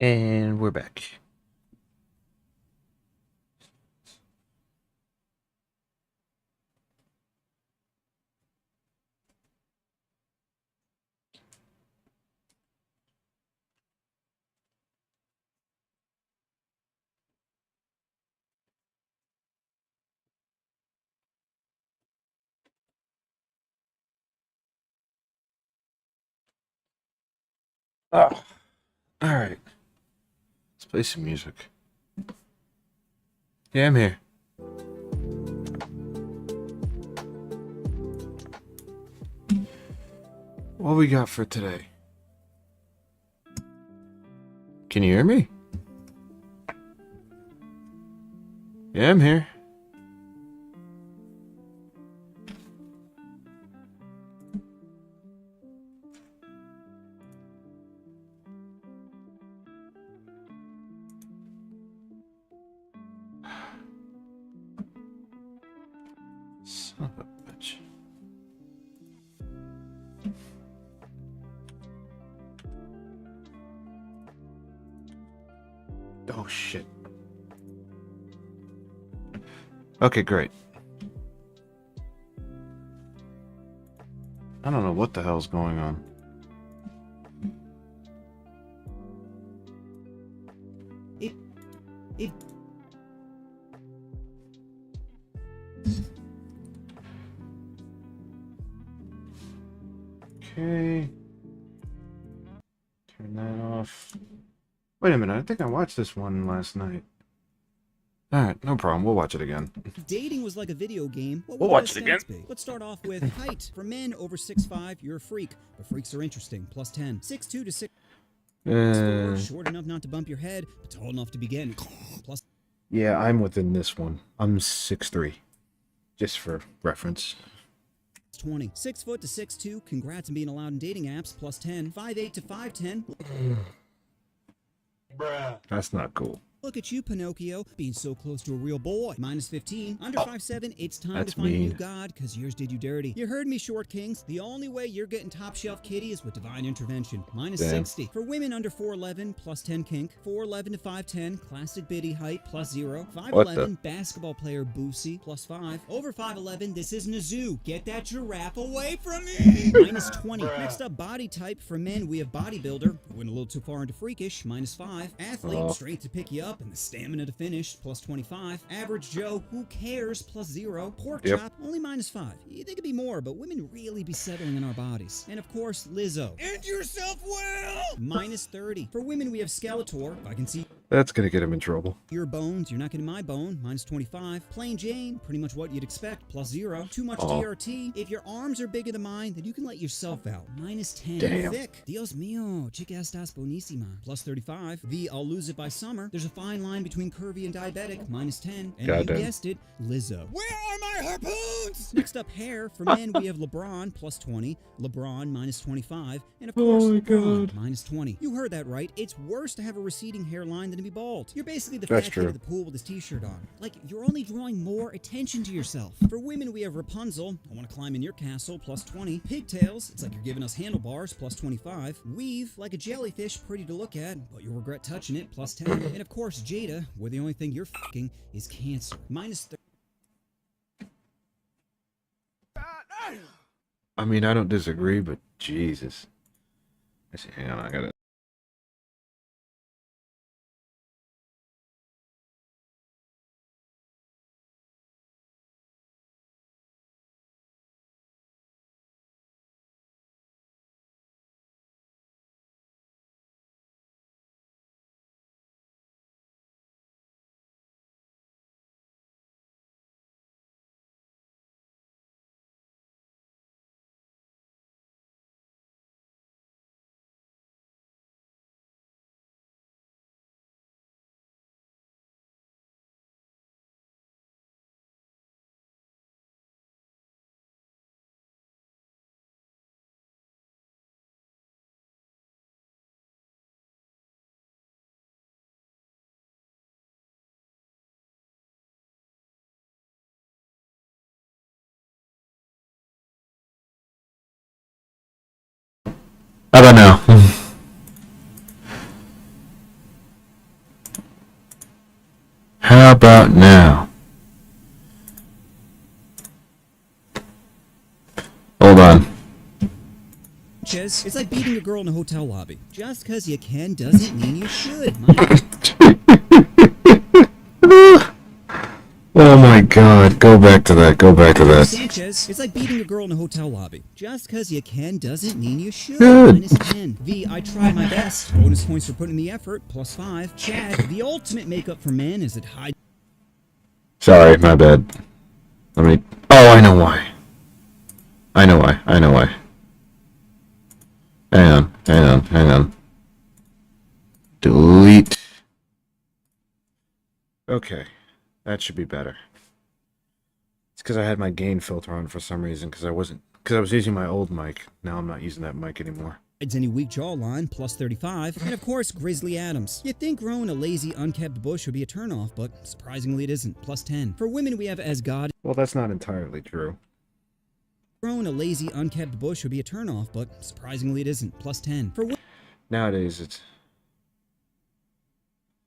And we're back. Oh, all right. Let's play some music. Yeah, I'm here. What we got for today? Can you hear me? Yeah, I'm here. Son of a bitch. Oh, shit. Okay, great. I don't know what the hell's going on. Okay. Turn that off. Wait a minute, I think I watched this one last night. Alright, no problem. We'll watch it again. Dating was like a video game. What We'll would watch the it again. stats be? Let's start off with height. For men over 6'5", you're a freak, but freaks are interesting. Plus 10. 6'2" to 6'4", short enough not to bump your head, but tall enough to begin. Plus Yeah, I'm within this one. I'm 6'3", just for reference. 20. 6 foot to 6'2", congrats on being allowed in dating apps. Plus 10. 5'8" to 5'10". Bruh. That's not cool. Look at you, Pinocchio, being so close to a real boy. Minus 15. Under 5'7", it's time That's to find a new mean. god, because yours did you dirty. You heard me, Short Kings. The only way you're getting top shelf kitty is with divine intervention. Minus Damn. 60. For women under 4'11", plus 10 kink. 4'11" to 5'10", classic biddy height, plus 0. What the? 5'11", basketball player Boosie, plus 5. Over 5'11", this isn't a zoo. Get that giraffe away from me! Minus 20. Bruh. Next up, body type. For men, we have bodybuilder. Went a little too far into freakish. Minus 5. Athlete, Oh. strength to pick you up, and the stamina to finish. Plus 25. Average Joe, who cares? Plus 0. Pork Yep. chop, only minus 5. You think it'd be more, but women really be settling in our bodies. And of course, Lizzo. And yourself well! Minus 30. For women, we have Skeletor. If I can see That's gonna get him in trouble. your bones, you're not getting my bone. Minus 25. Plain Jane, pretty much what you'd expect. Plus 0. Too much Oh. TRT. If your arms are bigger than mine, then you can let yourself out. Minus 10. Damn. Thick. Dios mío, chica estás buenísima. Plus 35. The I'll lose it by summer. There's a fine line between curvy and diabetic. Minus 10. And Goddamn. you guessed it, Lizzo. Where are my harpoons? Next up, hair. For men, we have LeBron. Plus 20. LeBron. Minus 25. And of course, Oh my LeBron. God. Minus 20. You heard that right. It's worse to have a receding hairline than to be bald. You're basically the That's fat kid true. at the pool with his t-shirt on. Like, you're only drawing more attention to yourself. For women, we have Rapunzel. I want to climb in your castle. Plus 20. Pigtails. It's like you're giving us handlebars. Plus 25. Weave. Like a jellyfish. Pretty to look at, but you'll regret touching it. Plus 10. And of course, Jada, where the only thing you're fucking is cancer. Minus 30. I mean, I don't disagree, but Jesus. Let's see, hang on, I gotta. How about now? How about now? Hold on. It's like beating a girl in a hotel lobby. Just because you can doesn't mean you should. Oh my god, go back to that, go back to that. Sanchez, it's like beating a girl in a hotel lobby. Just because you can doesn't mean you should. Good. -10. V, I tried my best. Bonus points for putting in the effort. +5. Chad, the ultimate makeup for men is it high. Sorry, my bad. Let me... Oh, I know why. I know why. Hang on. Delete. Okay. That should be better. It's because I had my gain filter on for some reason, because I was using my old mic. Now I'm not using that mic anymore. Any weak jawline, +35. And of course, Grizzly Adams. You'd think growing a lazy, unkept bush would be a turnoff, but surprisingly it isn't. +10. For women, we have as God. Well, that's not entirely true. Growing a lazy, unkept bush would be a turnoff, but surprisingly it isn't. +10. For Nowadays, it's...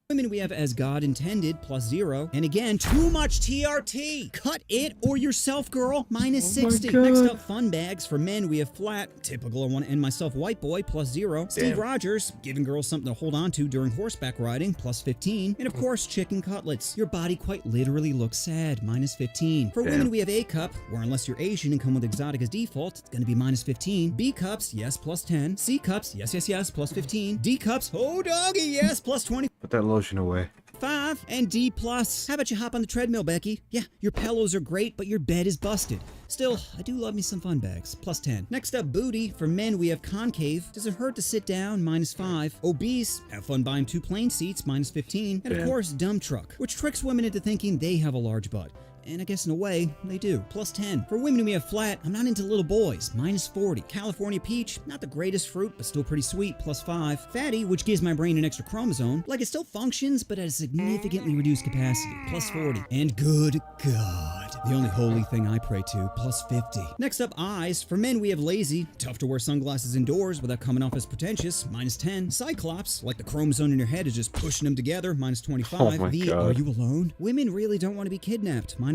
women, we have as God intended, +0. And again, too much TRT. Cut it or yourself, girl, -60. Next up, fun bags. For men, we have flat. Typical, I want to end myself, white boy, +0. Steve Rogers, giving girls something to hold on to during horseback riding, +15. And of course, chicken cutlets. Your body quite literally looks sad, -15. For women, we have A cup, where unless you're Asian and come with exotic as default, it's going to be -15. B cups, yes, +10. C cups, yes, +15. D cups, oh doggy, yes, +20. Put that lotion away. 5 and D+. How about you hop on the treadmill, Becky? Yeah, your pillows are great, but your bed is busted. Still, I do love me some fun bags, +10. Next up, booty. For men, we have concave. Does it hurt to sit down? -5. Obese. Have fun buying 2 plane seats, -15. And of course, dump truck, which tricks women into thinking they have a large butt. And I guess in a way, they do. +10. For women, we have flat. I'm not into little boys, -40. California peach, not the greatest fruit, but still pretty sweet, +5. Fatty, which gives my brain an extra chromosome. Like it still functions, but at a significantly reduced capacity, +40. And good God, the only holy thing I pray to, +50. Next up, eyes. For men, we have lazy. Tough to wear sunglasses indoors without coming off as pretentious, -10. Cyclops, like the chromosome in your head is just pushing them together, -25. Oh my God. Are you alone? Women really don't want to be kidnapped, -15.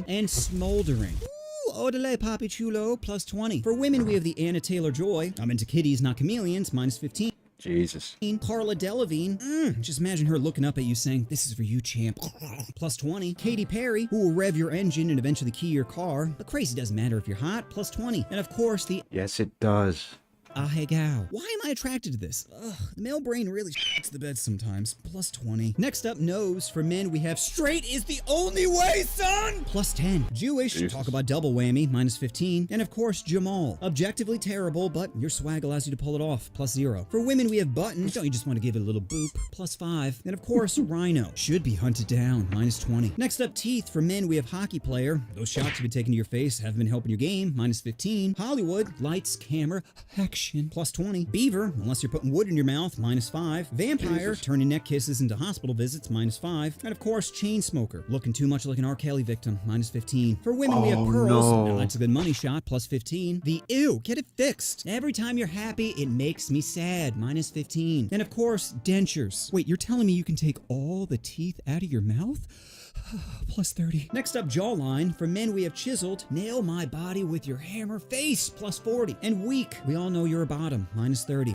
And smoldering. Ooh, odele papi chulo, +20. For women, we have the Anna Taylor-Joy. I'm into kitties, not chameleons, -15. Jesus. Carla Delevingne. Just imagine her looking up at you saying, "This is for you, champ." +20. Katy Perry, who will rev your engine and eventually key your car. But crazy doesn't matter if you're hot, +20. And of course, the Yes, it does. Ahegao. Why am I attracted to this? Ugh, the male brain really shits the bed sometimes. +20. Next up, nose. For men, we have straight is the only way, son! +10. Jewish. Jesus. Talk about double whammy, -15. And of course, Jamal. Objectively terrible, but your swag allows you to pull it off, +0. For women, we have buttons. Don't you just want to give it a little boop? +5. And of course, rhino. Should be hunted down, -20. Next up, teeth. For men, we have hockey player. Those shots you've been taking to your face haven't been helping your game, -15. Hollywood. Lights, camera, action. +20. Beaver, unless you're putting wood in your mouth, -5. Vampire, Jesus. turning neck kisses into hospital visits, -5. And of course, chain smoker, looking too much like an R. Kelly victim, -15. For women, we have Oh, pearls. no. Now that's a good money shot, +15. The ew, get it fixed. Every time you're happy, it makes me sad, -15. And of course, dentures. Wait, you're telling me you can take all the teeth out of your mouth? +30. Next up, jawline. For men, we have chiseled. Nail my body with your hammer face, +40. And weak. We all know you're a bottom, -30.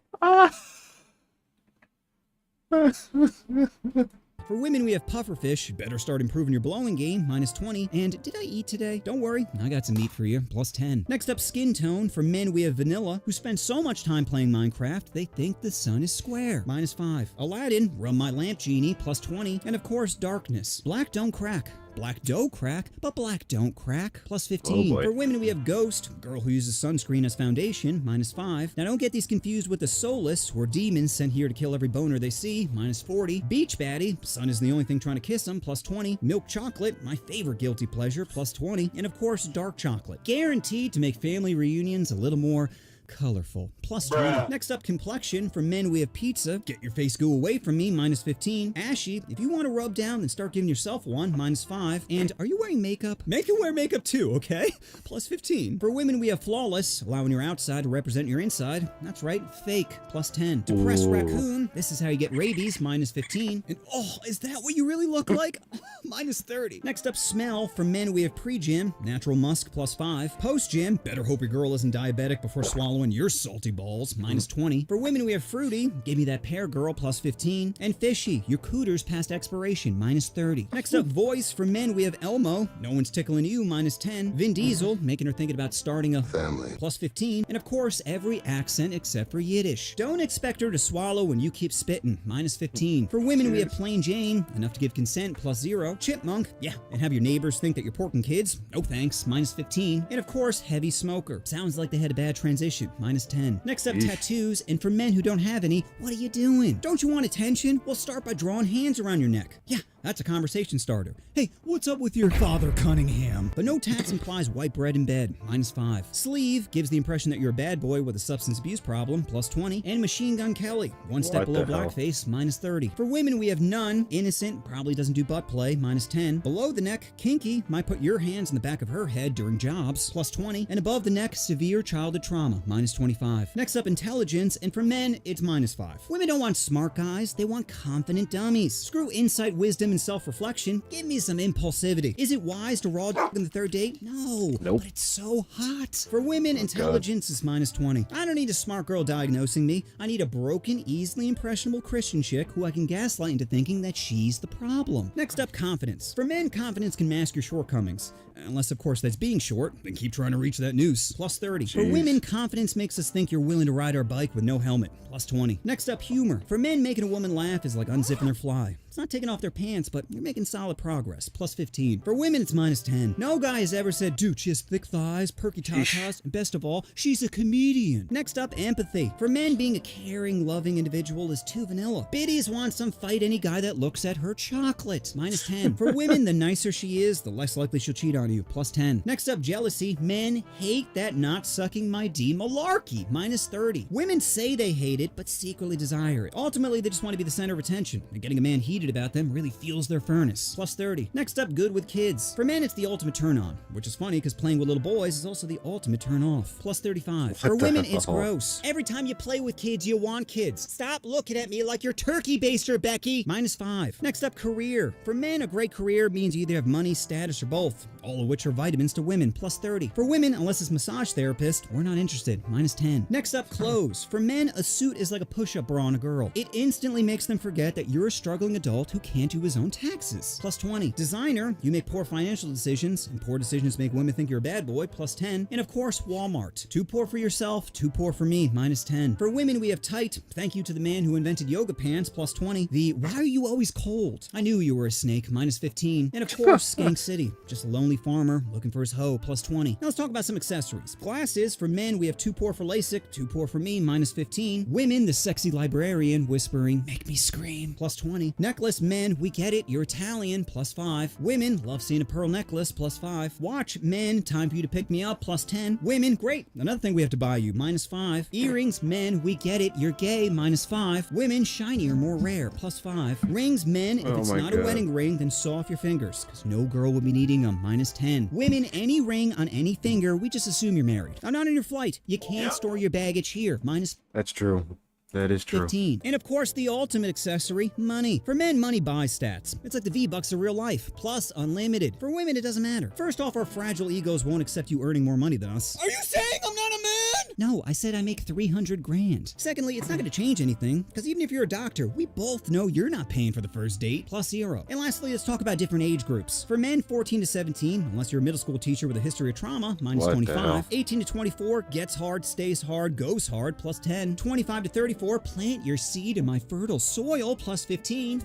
For women, we have pufferfish. Better start improving your blowing game, -20. And did I eat today? Don't worry, I got some meat for you, +10. Next up, skin tone. For men, we have vanilla, who spend so much time playing Minecraft, they think the sun is square, -5. Aladdin, run my lamp genie, +20. And of course, darkness. Black don't crack. Black dough crack, but black don't crack, +15. Oh boy. For women, we have ghost, girl who uses sunscreen as foundation, -5. Now don't get these confused with the soulless, or demons sent here to kill every boner they see, -40. Beach baddie, sun is the only thing trying to kiss them, +20. Milk chocolate, my favorite guilty pleasure, +20. And of course, dark chocolate, guaranteed to make family reunions a little more colorful, plus 20. Next up, complexion. For men, we have pizza. Get your face goo away from me, minus 15. Ashy. If you want to rub down, then start giving yourself one, minus 5. And are you wearing makeup? Make you wear makeup too, okay? Plus 15. For women, we have flawless, allowing your outside to represent your inside. That's right, fake, plus 10. Depressed raccoon. This is how you get rabies, minus 15. And oh, is that what you really look like? Minus 30. Next up, smell. For men, we have pre-gym, natural musk, plus 5. Post-gym, better hope your girl isn't diabetic before swallowing your salty balls, minus 20. For women, we have fruity, give me that pear girl, plus 15. And fishy, your cooter's past expiration, minus 30. Next up, voice. For men, we have Elmo, no one's tickling you, minus 10. Vin Diesel, making her thinking about starting a family, plus 15. And of course, every accent except for Yiddish. Don't expect her to swallow when you keep spitting, minus 15. For women, we have plain Jane, enough to give consent, plus 0. Chipmunk, yeah, and have your neighbors think that you're porking kids, no thanks, minus 15. And of course, heavy smoker. Sounds like they had a bad transition, minus 10. Next up, tattoos, and for men who don't have any, what are you doing? Don't you want attention? Well, start by drawing hands around your neck. Yeah, that's a conversation starter. Hey, what's up with your Father Cunningham? But no tats implies white bread in bed, minus 5. Sleeve gives the impression that you're a bad boy with a substance abuse problem, plus 20. And Machine Gun Kelly, one step below blackface, minus 30. For women, we have none. Innocent, probably doesn't do butt play, minus 10. Below the neck, kinky, might put your hands in the back of her head during jobs, plus 20. And above the neck, severe childhood trauma, minus 25. Next up, intelligence, and for men, it's minus 5. Women don't want smart guys, they want confident dummies. Screw insight, wisdom, and self-reflection. Give me some impulsivity. Is it wise to raw in the third date? No. Nope. But it's so hot. For women, intelligence is minus 20. I don't need a smart girl diagnosing me. I need a broken, easily impressionable Christian chick who I can gaslight into thinking that she's the problem. Next up, confidence. For men, confidence can mask your shortcomings. Unless, of course, that's being short, then keep trying to reach that noose. Plus 30. For women, confidence makes us think you're willing to ride our bike with no helmet. Plus 20. Next up, humor. For men, making a woman laugh is like unzipping their fly. It's not taking off their pants, but you're making solid progress. Plus 15. For women, it's minus 10. No guy has ever said, dude, she has thick thighs, perky tatas, and best of all, she's a comedian. Next up, empathy. For men, being a caring, loving individual is too vanilla. Biddies want some fight any guy that looks at her chocolate. Minus 10. For women, the nicer she is, the less likely she'll cheat on you. Plus 10. Next up, jealousy. Men hate that not sucking my D malarkey. Minus 30. Women say they hate it, but secretly desire it. Ultimately, they just want to be the center of attention, and getting a man heated about them really fuels their furnace. Plus 30. Next up, good with kids. For men, it's the ultimate turn on, which is funny because playing with little boys is also the ultimate turn off. Plus 35. For women, it's gross. Every time you play with kids, you want kids. Stop looking at me like you're turkey baster, Becky. Minus 5. Next up, career. For men, a great career means you either have money, status, or both, all of which are vitamins to women. Plus 30. For women, unless it's massage therapist, we're not interested. Minus 10. Next up, clothes. For men, a suit is like a push-up bra on a girl. It instantly makes them forget that you're a struggling adult who can't do his own taxes. Plus 20. Designer, you make poor financial decisions, and poor decisions make women think you're a bad boy. Plus 10. And of course, Walmart. Too poor for yourself, too poor for me. Minus 10. For women, we have tight. Thank you to the man who invented yoga pants. Plus 20. The why are you always cold? I knew you were a snake. Minus 15. And of course, Skank City. Just a lonely farmer looking for his hoe. Plus 20. Now let's talk about some accessories. Glasses. For men, we have too poor for LASIK, too poor for me. Minus 15. Women, the sexy librarian whispering, make me scream. Plus 20. Necklace. Men, we get it, you're Italian. Plus 5. Women, love seeing a pearl necklace. Plus 5. Watch. Men, time for you to pick me up. Plus 10. Women, great, another thing we have to buy you. Minus 5. Earrings. Men, we get it, you're gay. Minus 5. Women, shinier, more rare. Plus 5. Rings. Men, if it's not a wedding ring, then saw off your fingers, because no girl would be needing them. Minus 10. Women, any ring on any finger, we just assume you're married. I'm not on your flight. You can't store your baggage here. Minus That's true. That is true. 15. And of course, the ultimate accessory, money. For men, money buys stats. It's like the V-Bucks of real life, plus unlimited. For women, it doesn't matter. First off, our fragile egos won't accept you earning more money than us. Are you saying I'm not a man? No, I said I make 300 grand. Secondly, it's not going to change anything, because even if you're a doctor, we both know you're not paying for the first date, plus 0. And lastly, let's talk about different age groups. For men, 14 to 17, unless you're a middle school teacher with a history of trauma, minus 25. 18 to 24, gets hard, stays hard, goes hard, plus 10. 25 to 34, plant your seed in my fertile soil, plus 15.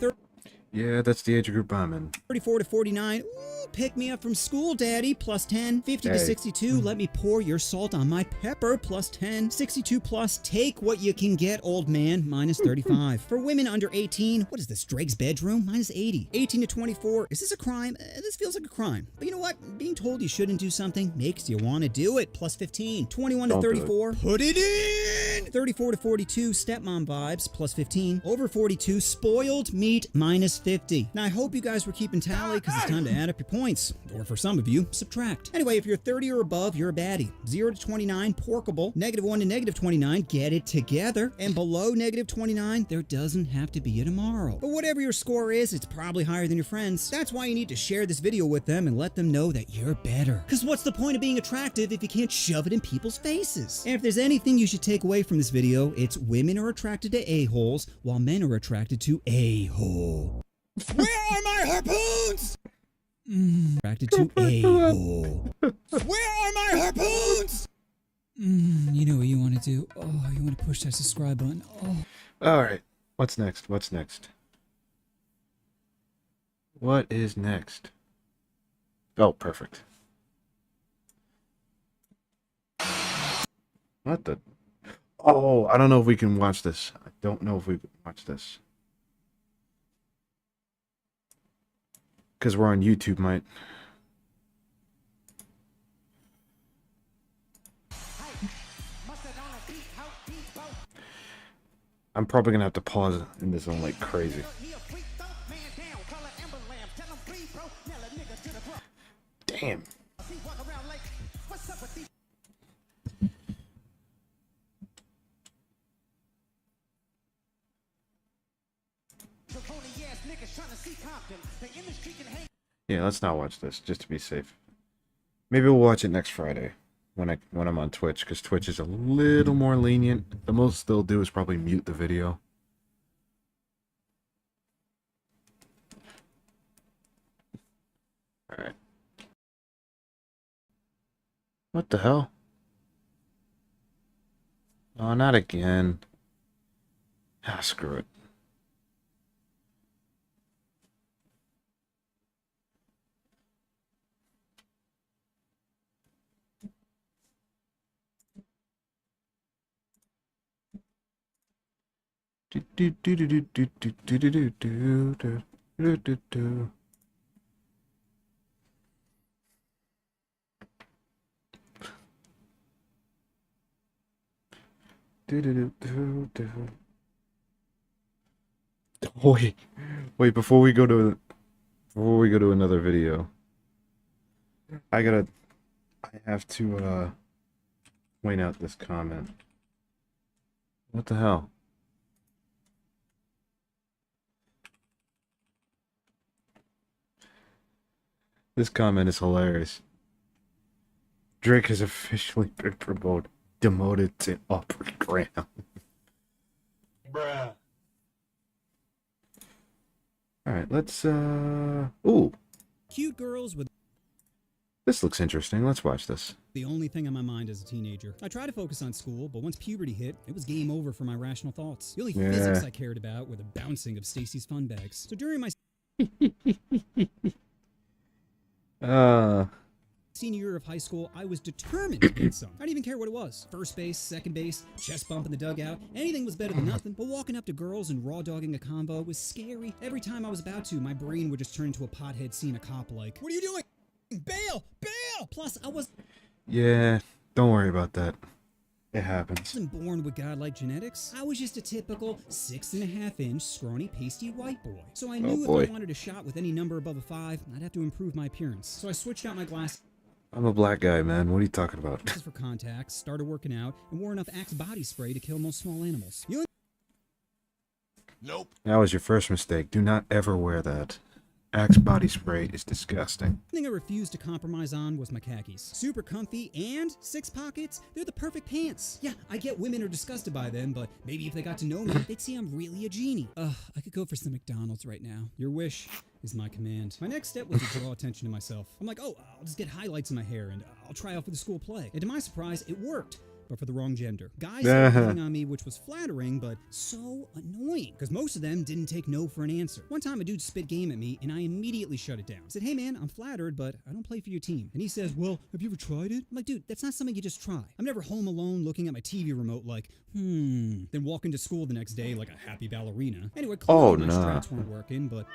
Yeah, that's the age group I'm in. 34 to 49, ooh, pick me up from school, daddy, plus 10. 50 to Hey. 62, let me pour your salt on my pepper, plus 10. 62 plus, take what you can get, old man, minus 35. For women under 18, what is this, Drake's bedroom? Minus 80. 18 to 24, is this a crime? This feels like a crime. But you know what? Being told you shouldn't do something makes you want to do it, plus 15. 21 to Don't do it. 34, put it in! 34 to 42, stepmom vibes, plus 15. Over 42, spoiled meat, minus 50. Now, I hope you guys were keeping tally because it's time to add up your points. Or for some of you, subtract. Anyway, if you're 30 or above, you're a baddie. 0 to 29, porkable. -1 to -29, get it together. And below -29, there doesn't have to be a tomorrow. But whatever your score is, it's probably higher than your friends. That's why you need to share this video with them and let them know that you're better. Because what's the point of being attractive if you can't shove it in people's faces? And if there's anything you should take away from this video, it's women are attracted to a-holes while men are attracted to a-hole. Where are my harpoons? Attracted to a-hole. Where are my harpoons? You know what you want to do. Oh, you want to push that subscribe button. Oh. Alright, what's next? What's next? What is next? Oh, perfect. What the? Oh, I don't know if we can watch this. I don't know if we can watch this. Because we're on YouTube, might. I'm probably gonna have to pause in this one like crazy. Damn. Yeah, let's not watch this, just to be safe. Maybe we'll watch it next Friday when I'm on Twitch, because Twitch is a little more lenient. The most they'll do is probably mute the video. Alright. What the hell? Oh, not again. Ah, screw it. Do do do do do do do do do do do do do do. Do do do do do. Wait, before we go to another video, I have to point out this comment. What the hell? This comment is hilarious. Drake has officially been demoted to upper ground. Bruh. Alright, let's ooh. Cute girls with This looks interesting. Let's watch this. the only thing on my mind as a teenager. I tried to focus on school, but once puberty hit, it was game over for my rational thoughts. The only Yeah. physics I cared about were the bouncing of Stacy's fun bags. So during my senior year of high school, I was determined to get some. I didn't even care what it was. First base, second base, chest bump in the dugout. Anything was better than nothing. But walking up to girls and raw dogging a convo was scary. Every time I was about to, my brain would just turn into a pothead seeing a cop like, "What are you doing? Bail! Bail!" Plus, I Yeah, don't worry about that. It happens. wasn't born with godlike genetics. I was just a typical 6.5-inch scrawny pasty white boy. So I knew boy. if I wanted a shot with any number above a 5, I'd have to improve my appearance. So I switched out my glasses I'm a black guy, man. What are you talking about? for contacts, started working out, and wore enough Axe body spray to kill most small animals. The only Nope. That was your first mistake. Do not ever wear that. Axe body spray is disgusting. thing I refused to compromise on was my khakis. Super comfy and 6 pockets, they're the perfect pants. Yeah, I get women are disgusted by them, but maybe if they got to know me, they'd see I'm really a genie. I could go for some McDonald's right now. Your wish is my command. My next step was to draw attention to myself. I'm like, oh, I'll just get highlights in my hair and I'll try out for the school play. And to my surprise, it worked. but for the wrong gender. Guys started hitting on me, which was flattering, but so annoying, because most of them didn't take no for an answer. One time a dude spit game at me, and I immediately shut it down. I said, hey man, I'm flattered, but I don't play for your team. And he says, well, have you ever tried it? I'm like, dude, that's not something you just try. I'm never home alone looking at my TV remote like, then walking to school the next day like a happy ballerina. Anyway, clearly my strats weren't working, but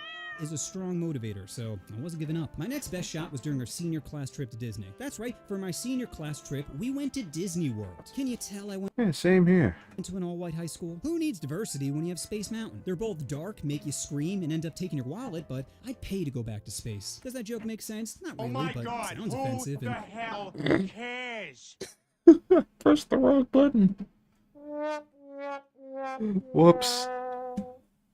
is a strong motivator, so I wasn't giving up. My next best shot was during our senior class trip to Disney. That's right, for my senior class trip, we went to Disney World. Can you tell I went same here. into an all-white high school? Who needs diversity when you have Space Mountain? They're both dark, make you scream, and end up taking your wallet, but I'd pay to go back to space. Does that joke make sense? Not really, but it sounds offensive. Who the hell cares? Press the wrong button. Whoops.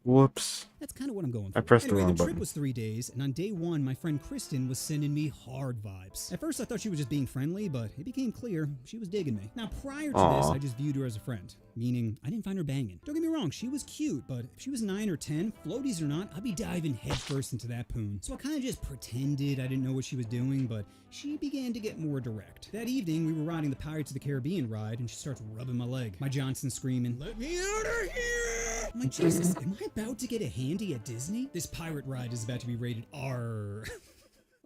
Whoops. That's kind of what I'm going for. I pressed the anyway, wrong the trip button. was 3 days, and on day 1, my friend Kristen was sending me hard vibes. At first, I thought she was just being friendly, but it became clear she was digging me. Now, prior to this, I just viewed her as a friend, meaning I didn't find her banging. Don't get me wrong, she was cute, but if she was 9 or 10, floaties or not, I'd be diving headfirst into that poon. So I kind of just pretended I didn't know what she was doing, but she began to get more direct. That evening, we were riding the Pirates of the Caribbean ride, and she starts rubbing my leg. My Johnson screaming, "Let me out of here!" I'm like, Jesus, am I about to get a handy at Disney? This pirate ride is about to be rated R.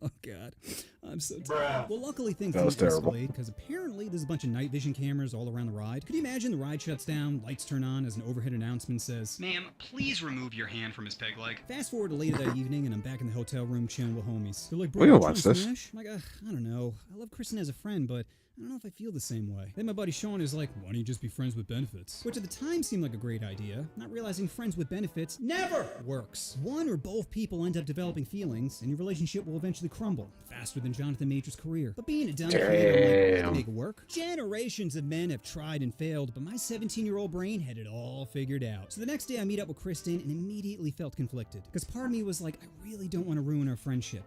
Oh god, I'm so tired. Well, luckily things didn't escalate, because apparently there's a bunch of night vision cameras all around the ride. Could you imagine the ride shuts down, lights turn on as an overhead announcement says, "Ma'am, please remove your hand from his peg leg." Fast forward to later that evening, and I'm back in the hotel room chilling with homies. They're like, "Bro, We can you watch trying to this." smash?" I'm like, I don't know. I love Kristen as a friend, but I don't know if I feel the same way. Then my buddy Sean is like, why don't you just be friends with benefits? Which at the time seemed like a great idea, not realizing friends with benefits never works. One or both people end up developing feelings, and your relationship will eventually crumble, faster than Jonathan Major's career. But being a dumb kid, I'm like, I can make it work. Generations of men have tried and failed, but my 17-year-old brain had it all figured out. So the next day I meet up with Kristen and immediately felt conflicted, because part of me was like, I really don't want to ruin our friendship.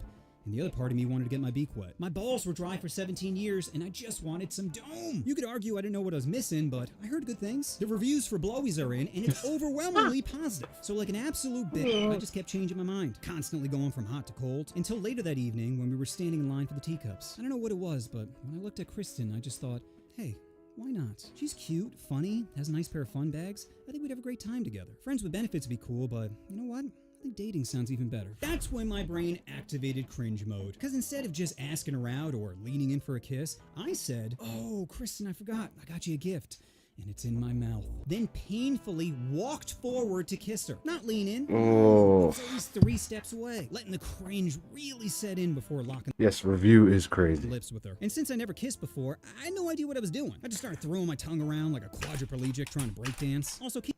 And the other part of me wanted to get my beak wet. My balls were dry for 17 years, and I just wanted some dome. You could argue I didn't know what I was missing, but I heard good things. The reviews for Blowies are in, and it's overwhelmingly positive. So like an absolute bitch, I just kept changing my mind, constantly going from hot to cold, until later that evening when we were standing in line for the teacups. I don't know what it was, but when I looked at Kristen, I just thought, hey, why not? She's cute, funny, has a nice pair of fun bags. I think we'd have a great time together. Friends with benefits would be cool, but you know what? I think dating sounds even better. That's when my brain activated cringe mode. Because instead of just asking her out or leaning in for a kiss, I said, oh, Kristen, I forgot. I got you a gift. And it's in my mouth. Then painfully walked forward to kiss her. Not lean in. Oh. I was at least 3 steps away, letting the cringe really set in before locking Yes, review is crazy. lips with her. And since I never kissed before, I had no idea what I was doing. I just started throwing my tongue around like a quadriplegic trying to breakdance. Also, keep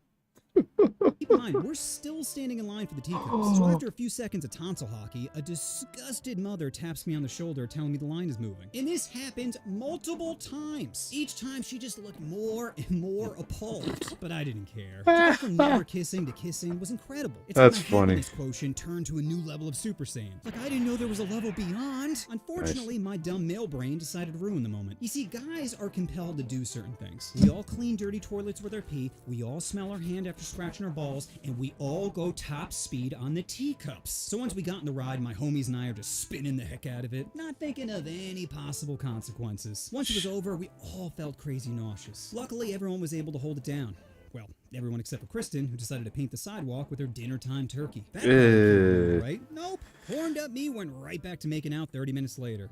in mind, we're still standing in line for the teacups. So after a few seconds of tonsil hockey, a disgusted mother taps me on the shoulder telling me the line is moving. And this happened multiple times. Each time she just looked more and more appalled. But I didn't care. To go from never kissing to kissing was incredible. It's That's like my funny. happiness quotient turned to a new level of Super Saiyan. Like I didn't know there was a level beyond. Unfortunately, my dumb male brain decided to ruin the moment. You see, guys are compelled to do certain things. We all clean dirty toilets with our pee, we all smell our hand after scratching our balls, and we all go top speed on the teacups. So once we got in the ride, my homies and I are just spinning the heck out of it, not thinking of any possible consequences. Once it was over, we all felt crazy nauseous. Luckily, everyone was able to hold it down. Well, everyone except for Kristen, who decided to paint the sidewalk with her dinner time turkey. That probably right? Nope. Horned up me went right back to making out 30 minutes later.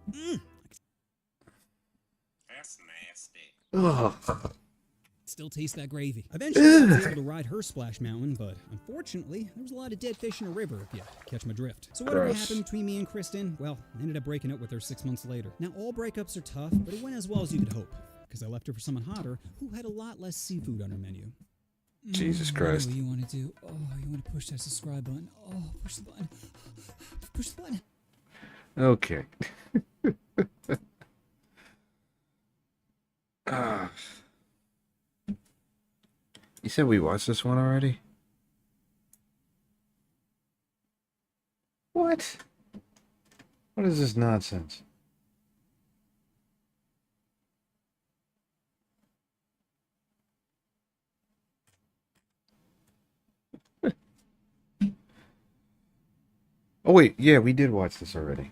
That's nasty. Ugh. Still taste that gravy. Eventually, I was able to ride her splash mountain, but unfortunately, there was a lot of dead fish in a river, if you catch my drift. So whatever Gross. happened between me and Kristen, well, I ended up breaking up with her 6 months later. Now, all breakups are tough, but it went as well as you could hope, because I left her for someone hotter who had a lot less seafood on her menu. Jesus What Christ. do you want to do? Oh, you want to push that subscribe button? Oh, push the button. Push the button. Okay. Ah. You said we watched this one already? What? What is this nonsense? Oh wait, yeah, we did watch this already.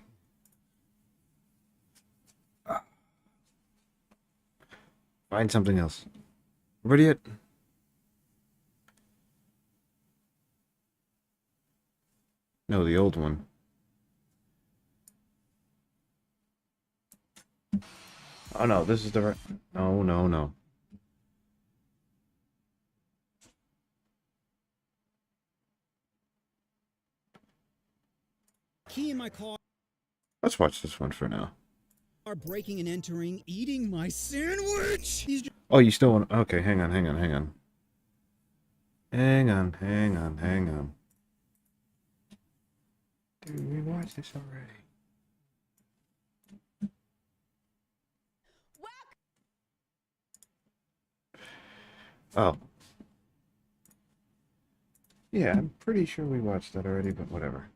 Find something else. Ready yet? No, the old one. Oh no, this is the right. No, no, no. Key in my car, Let's watch this one for now. breaking and entering, eating my sandwich. He's just Oh, you still want... Okay, hang on. Hang on. Dude, we watched this already. Oh. Yeah, I'm pretty sure we watched that already, but whatever.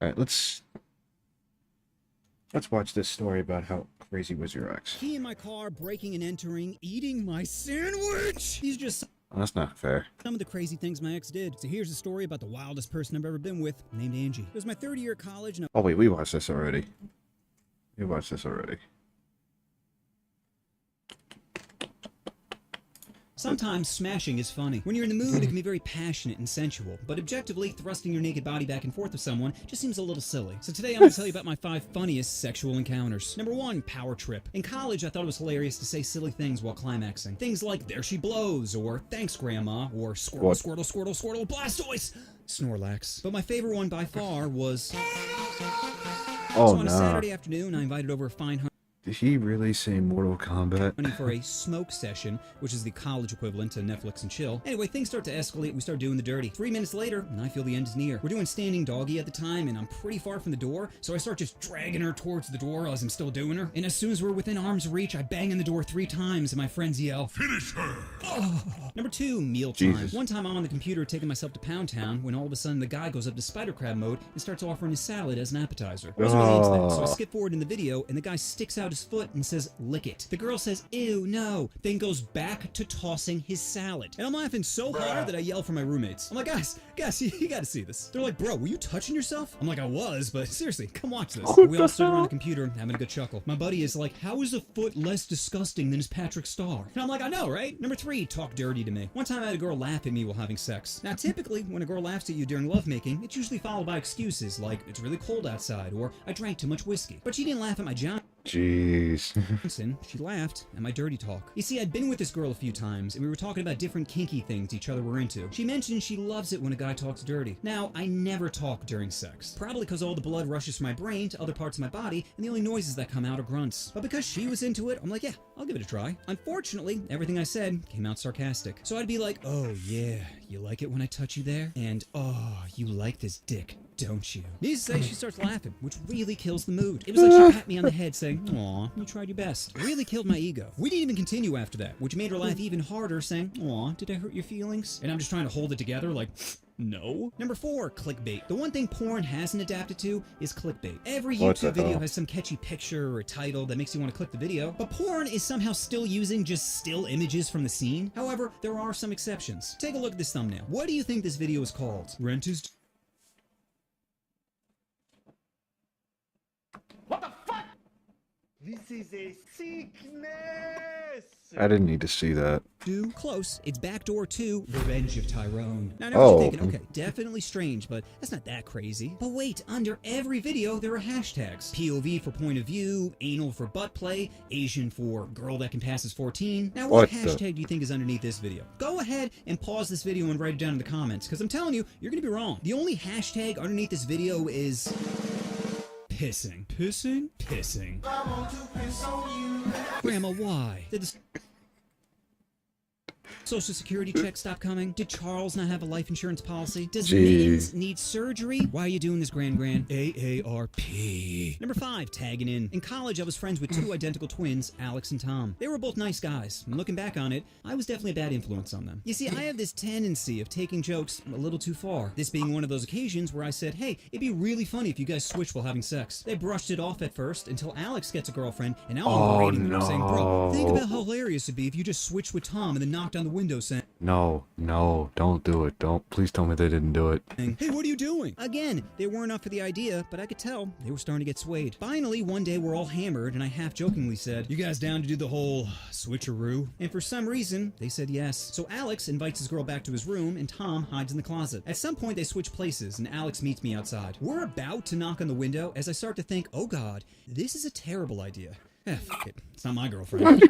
Alright, let's watch this story about how crazy was your ex. key in my car, breaking and entering, eating my sandwich. He's just Oh, that's not fair. some of the crazy things my ex did. So here's a story about the wildest person I've ever been with, named Angie. It was my third year at college, and Oh wait, we watched this already. We watched this already. sometimes smashing is funny. When you're in the mood, it can be very passionate and sensual. But objectively, thrusting your naked body back and forth with someone just seems a little silly. So today I'm going to tell you about my 5 funniest sexual encounters. Number 1, power trip. In college, I thought it was hilarious to say silly things while climaxing. Things like, there she blows, or thanks grandma, or squirtle, What? squirtle, squirtle, squirtle, Blastoise! Snorlax. But my favorite one by far was... Oh so on a no. Saturday afternoon, I invited over a fine Did he really say Mortal Kombat? honey for a smoke session, which is the college equivalent to Netflix and chill. Anyway, things start to escalate. We start doing the dirty. 3 minutes later, and I feel the end is near. We're doing standing doggy at the time, and I'm pretty far from the door, so I start just dragging her towards the door as I'm still doing her. And as soon as we're within arm's reach, I bang on the door 3 times, and my friends yell, "Finish her!" Number 2, mealtime. Jesus. One time I'm on the computer taking myself to Pound Town when all of a sudden the guy goes up to Spider Crab mode and starts offering his salad as an appetizer. I wasn't really into that, so I skip forward in the video, and the guy sticks out his foot and says, "Lick it." The girl says, "Ew, no," then goes back to tossing his salad. And I'm laughing so hard that I yell for my roommates. I'm like, guys, you gotta see this. They're like, "Bro, were you touching yourself?" I'm like, "I was, but seriously, come watch this." We all stood around the computer having a good chuckle. My buddy is like, "How is a foot less disgusting than his Patrick Star?" And I'm like, "I know, right?" Number 3, talk dirty to me. One time I had a girl laugh at me while having sex. Now, typically, when a girl laughs at you during lovemaking, it's usually followed by excuses like, "It's really cold outside," or "I drank too much whiskey." But she didn't laugh at my Jeez. She laughed at my dirty talk. You see, I'd been with this girl a few times, and we were talking about different kinky things each other were into. She mentioned she loves it when a guy talks dirty. Now, I never talk during sex. Probably because all the blood rushes from my brain to other parts of my body, and the only noises that come out are grunts. But because she was into it, I'm like, yeah, I'll give it a try. Unfortunately, everything I said came out sarcastic. So I'd be like, "Oh yeah, you like it when I touch you there? And oh, you like this dick, don't you?" Needless to say, she starts laughing, which really kills the mood. It was like she pat me on the head saying, "Aw, you tried your best." It really killed my ego. We didn't even continue after that, which made her laugh even harder, saying, "Aw, did I hurt your feelings?" And I'm just trying to hold it together like, no. Number 4, clickbait. The one thing porn hasn't adapted to is clickbait. Every What the YouTube video hell? has some catchy picture or a title that makes you want to click the video, but porn is somehow still using just still images from the scene. However, there are some exceptions. Take a look at this thumbnail. What do you think this video is called? Rent is... This is a sickness! I didn't need to see that. Too close. It's Backdoor 2, Revenge of Tyrone. Now, I know Oh. what you're thinking. Okay, definitely strange, but that's not that crazy. But wait, under every video, there are hashtags. POV for point of view, anal for butt play, Asian for girl that can pass as 14. Now, what What the- hashtag do you think is underneath this video? Go ahead and pause this video and write it down in the comments, because I'm telling you, you're going to be wrong. The only hashtag underneath this video is... pissing. Pissing? Pissing. I want to piss on you. Grandma, why? Did the Social Security check stop coming? Did Charles not have a life insurance policy? Does Gee. Mittens need surgery? Why are you doing this, Gran? AARP. Number 5, tagging in. In college, I was friends with 2 identical twins, Alex and Tom. They were both nice guys, and looking back on it, I was definitely a bad influence on them. You see, I have this tendency of taking jokes a little too far. This being one of those occasions where I said, "Hey, it'd be really funny if you guys switched while having sex." They brushed it off at first until Alex gets a girlfriend, and now I'm Oh, berating them, saying, "Bro, think no. about how hilarious it'd be if you just switched with Tom and then knocked on the window window saying, No, no, don't do it. Don't. Please tell me they didn't do it. "Hey, what are you doing?" Again, they weren't up for the idea, but I could tell they were starting to get swayed. Finally, one day we're all hammered, and I half-jokingly said, "You guys down to do the whole switcheroo?" And for some reason, they said yes. So Alex invites his girl back to his room, and Tom hides in the closet. At some point, they switch places, and Alex meets me outside. We're about to knock on the window as I start to think, oh god, this is a terrible idea. Fuck it. It's not my girlfriend.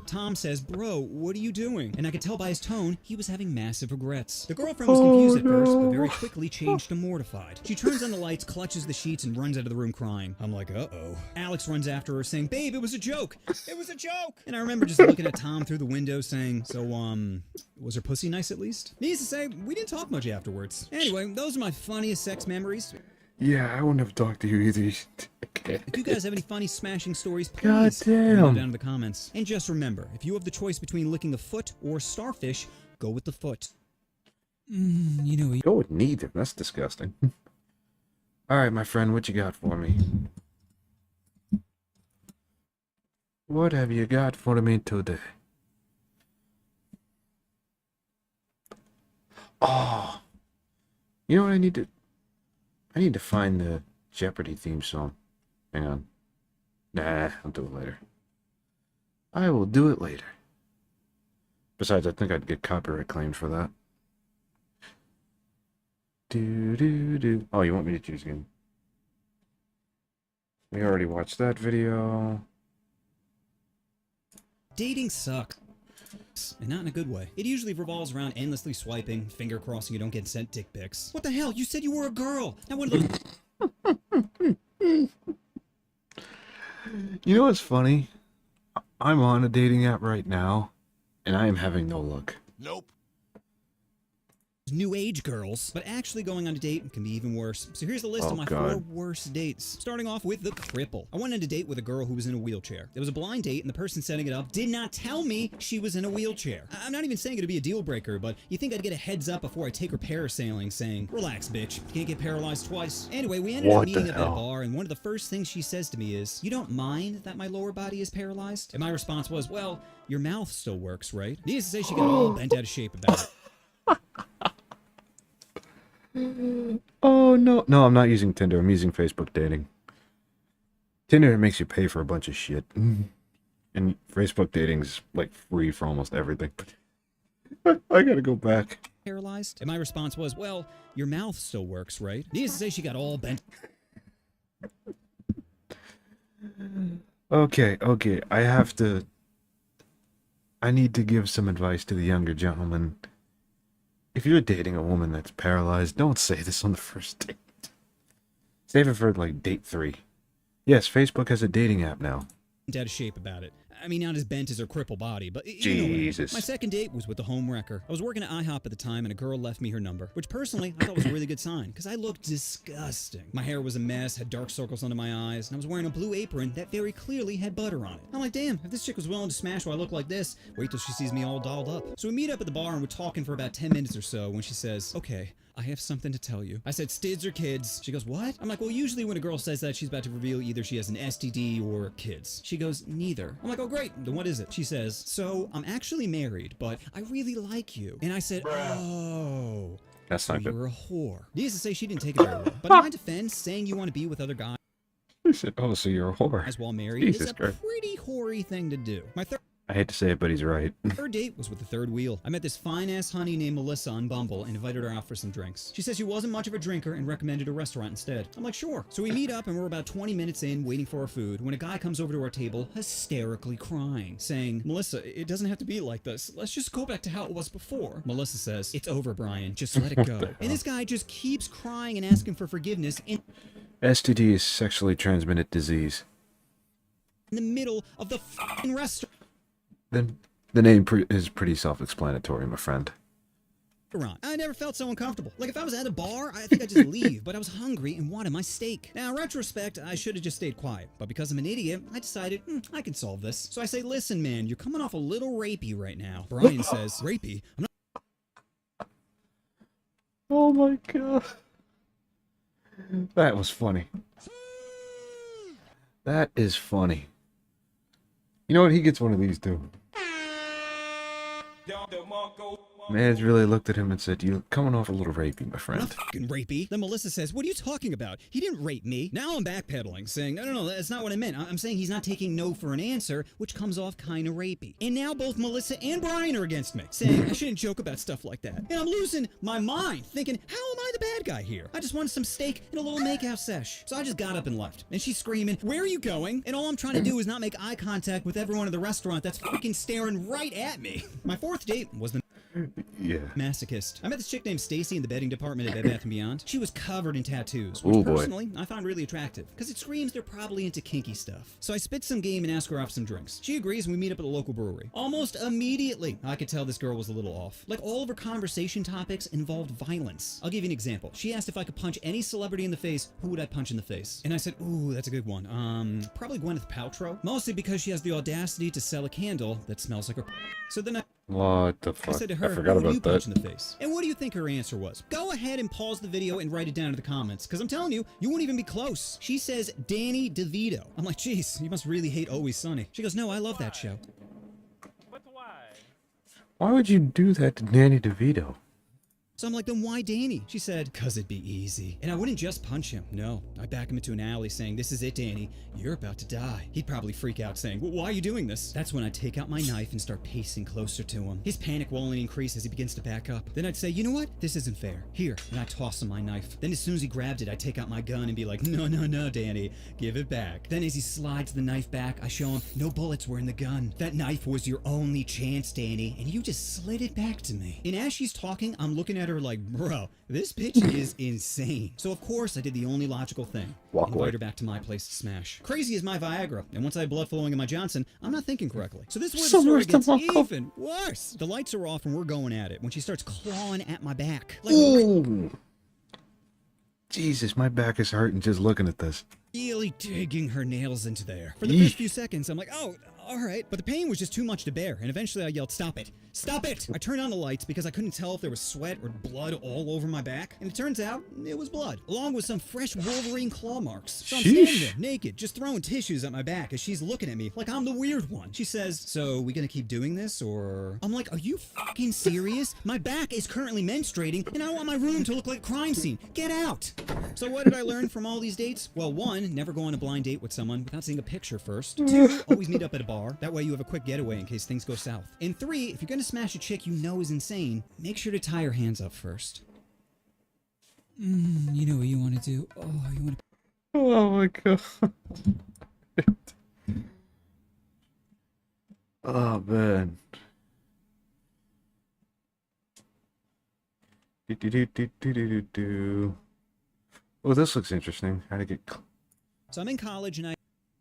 Tom says, "Bro, what are you doing?" And I could tell by his tone, he was having massive regrets. The girlfriend was confused at first, but very quickly changed to mortified. She turns on the lights, clutches the sheets, and runs out of the room crying. I'm like, uh-oh. Alex runs after her saying, "Babe, it was a joke. It was a joke." And I remember just looking at Tom through the window saying, so, was her pussy nice at least? Needless to say, we didn't talk much afterwards. Anyway, those are my funniest sex memories. Yeah, I wouldn't have talked to you either. If you guys have any funny smashing stories, God please leave them damn. down in the comments. And just remember, if you have the choice between licking a foot or starfish, go with the foot. You know, Go with neither. That's disgusting. Alright, my friend, what you got for me? What have you got for me today? Oh. You know what I need to... I need to find the Jeopardy theme song. Hang on. Nah, I'll do it later. I will do it later. Besides, I think I'd get copyright claimed for that. Do. Oh, you want me to choose again? We already watched that video. dating sucks. And not in a good way. It usually revolves around endlessly swiping, finger crossing you don't get sent dick pics. What the hell? You said you were a girl! Now one of those... You know what's funny? I'm on a dating app right now, and I am having no luck. Nope. new age girls, but actually going on a date can be even worse. So here's the list of my 4 worst dates. Starting off with the cripple. I went on a date with a girl who was in a wheelchair. It was a blind date, and the person setting it up did not tell me she was in a wheelchair. I'm not even saying it'd be a deal breaker, but you think I'd get a heads up before I take her parasailing, saying, "Relax, bitch, you can't get paralyzed twice." Anyway, we ended up meeting up at a bar, and one of the first things she says to me is, "You don't mind that my lower body is paralyzed?" And my response was, "Well, your mouth still works, right?" Needless to say, she got all bent out of shape about it. Oh, no. No, I'm not using Tinder. I'm using Facebook dating. Tinder makes you pay for a bunch of shit. And Facebook dating's like free for almost everything. I gotta go back. Paralyzed? And my response was, "Well, your mouth still works, right?" Needless to say, she got all bent. Okay. I need to give some advice to the younger gentleman. If you're dating a woman that's paralyzed, don't say this on the first date. Save it for, like, date 3. Yes, Facebook has a dating app now. Out of shape about it. I mean, not as bent as her crippled body, but Jesus. My second date was with the home wrecker. I was working at IHOP at the time, and a girl left me her number, which personally I thought was a really good sign, because I looked disgusting. My hair was a mess, had dark circles under my eyes, and I was wearing a blue apron that very clearly had butter on it. I'm like, damn, if this chick was willing to smash while I look like this, wait till she sees me all dolled up. So we meet up at the bar, and we're talking for about 10 minutes or so, when she says, "Okay, I have something to tell you." I said, "Stids or kids?" She goes, "What?" I'm like, well, usually when a girl says that, she's about to reveal either she has an STD or kids. She goes, "Neither." I'm like, "Oh, great. Then what is it?" She says, "So, I'm actually married, but I really like you." And I said, "Oh, That's so not good. you're a whore." Needless to say, she didn't take it very well. But in my defense, saying you want to be with other guys I said, oh, so you're a whore. while married Jesus is a Christ. pretty hoary thing to do. My I hate to say it, but he's right. third date was with the third wheel. I met this fine-ass honey named Melissa on Bumble and invited her out for some drinks. She says she wasn't much of a drinker and recommended a restaurant instead. I'm like, sure. So we meet up and we're about 20 minutes in waiting for our food when a guy comes over to our table hysterically crying, saying, "Melissa, it doesn't have to be like this. Let's just go back to how it was before." Melissa says, "It's over, Brian. Just let it go." And this guy just keeps crying and asking for forgiveness in STD is sexually transmitted disease. the middle of the f***ing restaurant. Then the name is pretty self-explanatory, my friend. I never felt so uncomfortable. Like, if I was at a bar, I think I'd just leave, but I was hungry and wanted my steak. Now, in retrospect, I should have just stayed quiet, but because I'm an idiot, I decided, I can solve this. So I say, "Listen, man, you're coming off a little rapey right now." Brian says, "Rapey? I'm not..." Oh my god. That was funny. That is funny. You know what? He gets one of these too. Mads really looked at him and said, "You coming off a little rapey, my friend." Not fucking rapey. Then Melissa says, what are you talking about? He didn't rape me. Now I'm backpedaling, saying, no, that's not what I meant. I'm saying he's not taking no for an answer, which comes off kind of rapey. And now both Melissa and Brian are against me, saying I shouldn't joke about stuff like that. And I'm losing my mind, thinking, how am I the bad guy here? I just wanted some steak and a little makeout sesh. So I just got up and left. And she's screaming, where are you going? And all I'm trying to do is not make eye contact with everyone in the restaurant that's fucking staring right at me. My fourth date was the Yeah. masochist. I met this chick named Stacy in the bedding department at Bed Bath & Beyond. She was covered in tattoos, Oh, which boy. personally I find really attractive, because it screams they're probably into kinky stuff. So I spit some game and ask her out for some drinks. She agrees and we meet up at a local brewery. Almost immediately, I could tell this girl was a little off. Like, all of her conversation topics involved violence. I'll give you an example. She asked if I could punch any celebrity in the face, who would I punch in the face? And I said, ooh, that's a good one. Probably Gwyneth Paltrow. Mostly because she has the audacity to sell a candle that smells like her. So then What the I fuck? said to her, I forgot who do you about punch that. in the face? And what do you think her answer was? Go ahead and pause the video and write it down in the comments, because I'm telling you, you won't even be close. She says Danny DeVito. I'm like, jeez, you must really hate Always Sunny. She goes, no, I love that show. But why? Why would you do that to Danny DeVito? So I'm like, then why Danny? She said, cause it'd be easy. And I wouldn't just punch him. No, I back him into an alley saying, this is it, Danny. You're about to die. He'd probably freak out saying, well, why are you doing this? That's when I'd take out my knife and start pacing closer to him. His panic will only increase as he begins to back up. Then I'd say, you know what? This isn't fair. Here. And I'd toss him my knife. Then as soon as he grabbed it, I'd take out my gun and be like, no, Danny. Give it back. Then as he slides the knife back, I show him, no bullets were in the gun. That knife was your only chance, Danny. And you just slid it back to me. And as she's talking, I'm looking at her like, bro, this bitch is insane. So of course I did the only logical thing. Walk Invite away. her back to my place to smash. Crazy is my Viagra, and once I have blood flowing in my Johnson, I'm not thinking correctly. So this is where the story Somewhere's the gets walk off. even worse. The lights are off and we're going at it when she starts clawing at my back. Like Ooh. Jesus, my back is hurting just looking at this. really digging her nails into there. For the Yeesh. first few seconds, I'm like, oh, all right. But the pain was just too much to bear, and eventually I yelled, stop it. Stop it! I turned on the lights because I couldn't tell if there was sweat or blood all over my back, and it turns out it was blood, along with some fresh Wolverine claw marks. So I'm standing Sheesh. there, naked, just throwing tissues at my back as she's looking at me like I'm the weird one. She says, so we gonna keep doing this, or... I'm like, are you fucking serious? My back is currently menstruating, and I want my room to look like a crime scene. Get out! So what did I learn from all these dates? Well, one, never go on a blind date with someone without seeing a picture first. Two, always meet up at a bar. That way you have a quick getaway in case things go south. And three, if you're gonna smash a chick you know is insane, make sure to tie her hands up first. You know what you want to do? Oh, you want to... Oh my god. Oh man. Do. Oh, this looks interesting. How So I'm in college and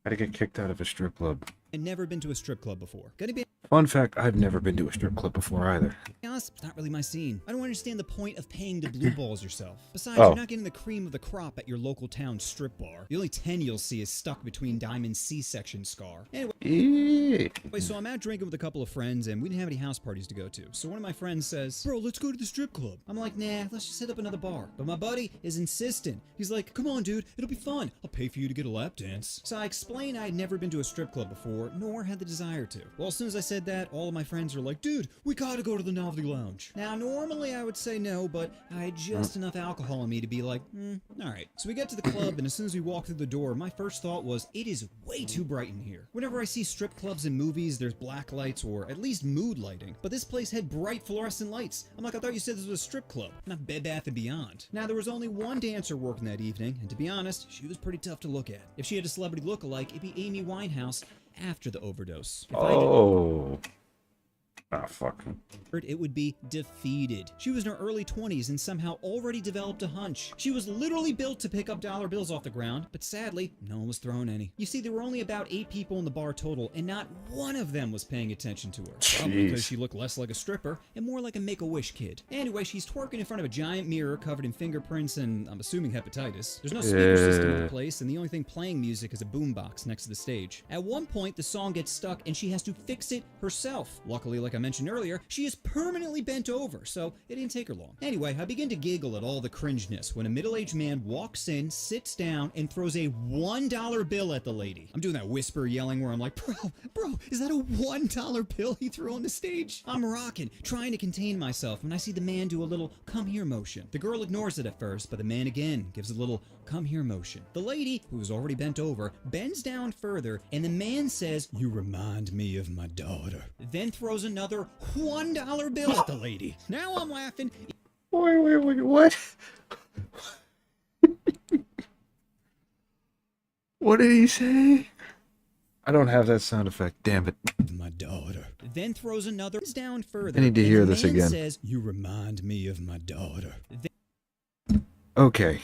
to get kicked out of a strip club. I'd never been to a strip club before. Gonna be Fun fact, I've never been to a strip club before either. honest, it's not really my scene. I don't understand the point of paying to blue balls yourself. Besides, Oh. you're not getting the cream of the crop at your local town strip bar. The only 10 you'll see is stuck between Diamond's C-section scar. Anyway, so I'm out drinking with a couple of friends, and we didn't have any house parties to go to. So one of my friends says, bro, let's go to the strip club. I'm like, nah, let's just hit up another bar. But my buddy is insistent. He's like, come on, dude, it'll be fun. I'll pay for you to get a lap dance. So I explained I had never been to a strip club before, nor had the desire to. Well, as soon as I said that, all of my friends are like, dude, we gotta go to the Novelty Lounge. Now, normally I would say no, but I had just enough alcohol in me to be like, alright. So we get to the club, and as soon as we walk through the door, my first thought was, it is way too bright in here. Whenever I see strip clubs in movies, there's black lights or at least mood lighting, but this place had bright fluorescent lights. I'm like, I thought you said this was a strip club, not Bed Bath & Beyond. Now, there was only one dancer working that evening, and to be honest, she was pretty tough to look at. If she had a celebrity look-alike, it'd be Amy Winehouse after the overdose. If I Oh. Ah, fuck. it would be defeated. She was in her early 20s and somehow already developed a hunch. She was literally built to pick up dollar bills off the ground, but sadly, no one was throwing any. You see, there were only about 8 people in the bar total, and not one of them was paying attention to her. Probably because Jeez. she looked less like a stripper and more like a Make-A-Wish kid. Anyway, she's twerking in front of a giant mirror covered in fingerprints and, I'm assuming, hepatitis. There's no speaker system in the place, and the only thing playing music is a boombox next to the stage. At one point, the song gets stuck, and she has to fix it herself. Luckily, like a mentioned earlier, she is permanently bent over, so it didn't take her long. Anyway, I begin to giggle at all the cringeness when a middle-aged man walks in, sits down, and throws a $1 bill at the lady. I'm doing that whisper yelling where I'm like, bro, is that a $1 bill he threw on the stage? I'm rocking, trying to contain myself when I see the man do a little come here motion. The girl ignores it at first, but the man again gives a little come here motion. The lady, who is already bent over, bends down further, and the man says, "You remind me of my daughter." Then throws another $1 bill at the lady. Now I'm laughing. Wait, what? What did he say? I don't have that sound effect, damn it. My daughter. Then throws another down further. I need to hear and the this man again. Says, "You remind me of my daughter." Okay.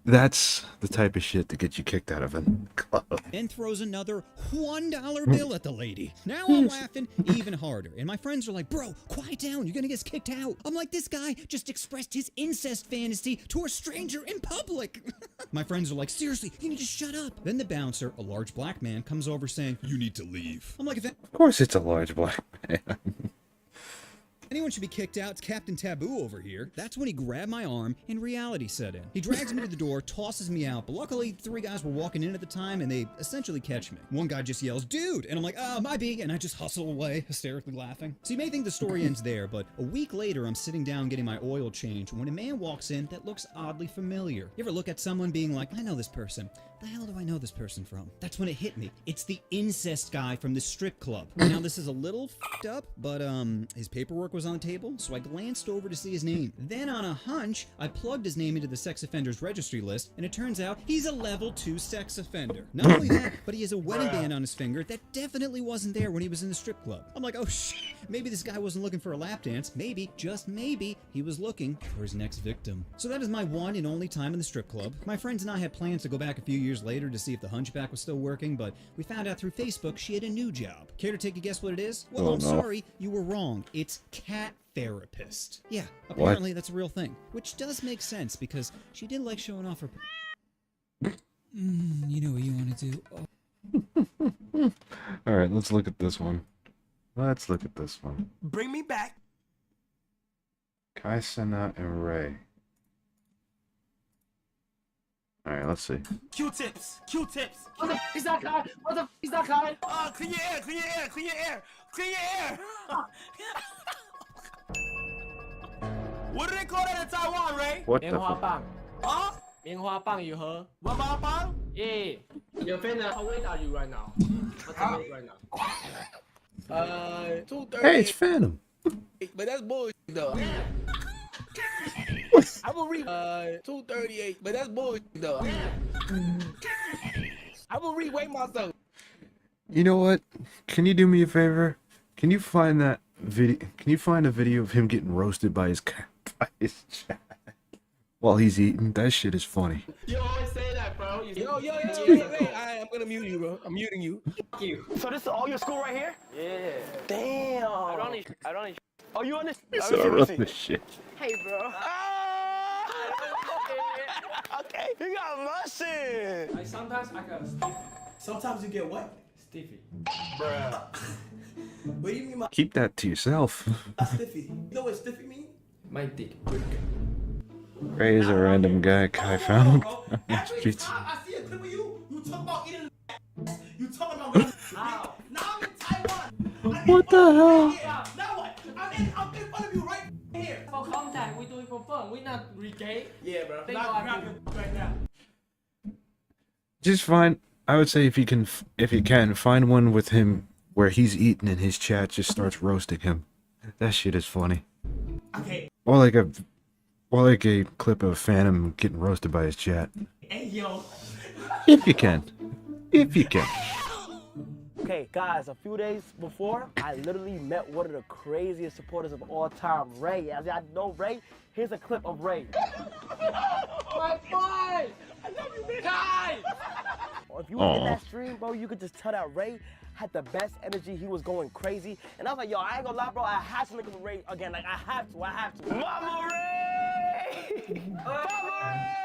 That's the type of shit that gets you kicked out of a club. Then throws another $1 bill at the lady. Now I'm laughing even harder. And my friends are like, "Bro, quiet down. You're gonna get kicked out." I'm like, this guy just expressed his incest fantasy to a stranger in public. My friends are like, "Seriously, you need to shut up." Then the bouncer, a large black man, comes over saying, "You need to leave." I'm like, if Of course it's a large black man. anyone should be kicked out, it's Captain Taboo over here. That's when he grabbed my arm and reality set in. He drags me to the door, tosses me out, but luckily 3 guys were walking in at the time and they essentially catch me. One guy just yells, "Dude!" And I'm like, my B, and I just hustle away, hysterically laughing. So you may think the story ends there, but a week later I'm sitting down getting my oil changed when a man walks in that looks oddly familiar. You ever look at someone being like, "I know this person. The hell do I know this person from?" That's when it hit me. It's the incest guy from the strip club. Now this is a little f***ed up, but his paperwork was on the table, so I glanced over to see his name. Then on a hunch, I plugged his name into the sex offenders registry list, and it turns out he's a level 2 sex offender. Not only that, but he has a wedding band on his finger that definitely wasn't there when he was in the strip club. I'm like, oh shit, maybe this guy wasn't looking for a lap dance. Maybe, just maybe, he was looking for his next victim. So that is my one and only time in the strip club. My friends and I had plans to go back a few years later to see if the hunchback was still working, but we found out through Facebook she had a new job. Care to take a guess what it is? Well, Oh, I'm no. sorry, you were wrong. It's cat therapist. Yeah, apparently that's a real thing, which does make sense because she did like showing off her. You know what you want to do. Oh. Alright, let's look at this one. Bring me back. Kai Sena and Ray. Alright, let's see. Q-tips. What the f is that guy? What the f is that guy? Clean your air. What do they call that in Taiwan, Ray? What 棉 the 花 fuck? 棒， Huh? 棉花棒 you heard? What about Yeah. Your friend, how late are you right now? What's the date right now? 2:30. Hey, it's Phantom! But that's bullshit though. I will read 2:38, but that's bullshit though. I will reweight myself. You know what? Can you do me a favor? Can you find that video? Can you find a video of him getting roasted by his cat chat while he's eating? That shit is funny. You always say that, bro. Yo, wait. I'm gonna mute you, bro. I'm muting you. Fuck you. So this is all your school right here? Yeah. Damn. I don't. Oh, you on this? So I wrote this shit. Hey, bro. Okay, you got muscle. Like sometimes I got stiffy. Sometimes you get what? Stiffy. Bruh. What do you mean by Keep that to yourself. stiffy? You know what stiffy mean? My dick brick. Ray is a random guy. Kai found him on the Every streets. time I see a clip of you, you talk about eating you talk about going now I'm in Taiwan. What the hell? Now what? I'm in front of you right here. For contact, we do it for fun. We not regay. Yeah, bro. Think about it. Right now. Just find. I would say if you can, find one with him where he's eating and his chat just starts roasting him. That shit is funny. Okay. Or like a clip of Phantom getting roasted by his chat. Hey yo. If you can. Okay, guys, a few days before, I literally met one of the craziest supporters of all time, Ray. As I know Ray, here's a clip of Ray. My boy! I love you, man. Guys! If you were in that stream, bro, you could just tell that Ray had the best energy. He was going crazy. And I was like, yo, I ain't gonna lie, bro. I have to link up with Ray again. Like, I have to. Mama Ray! Mama Ray!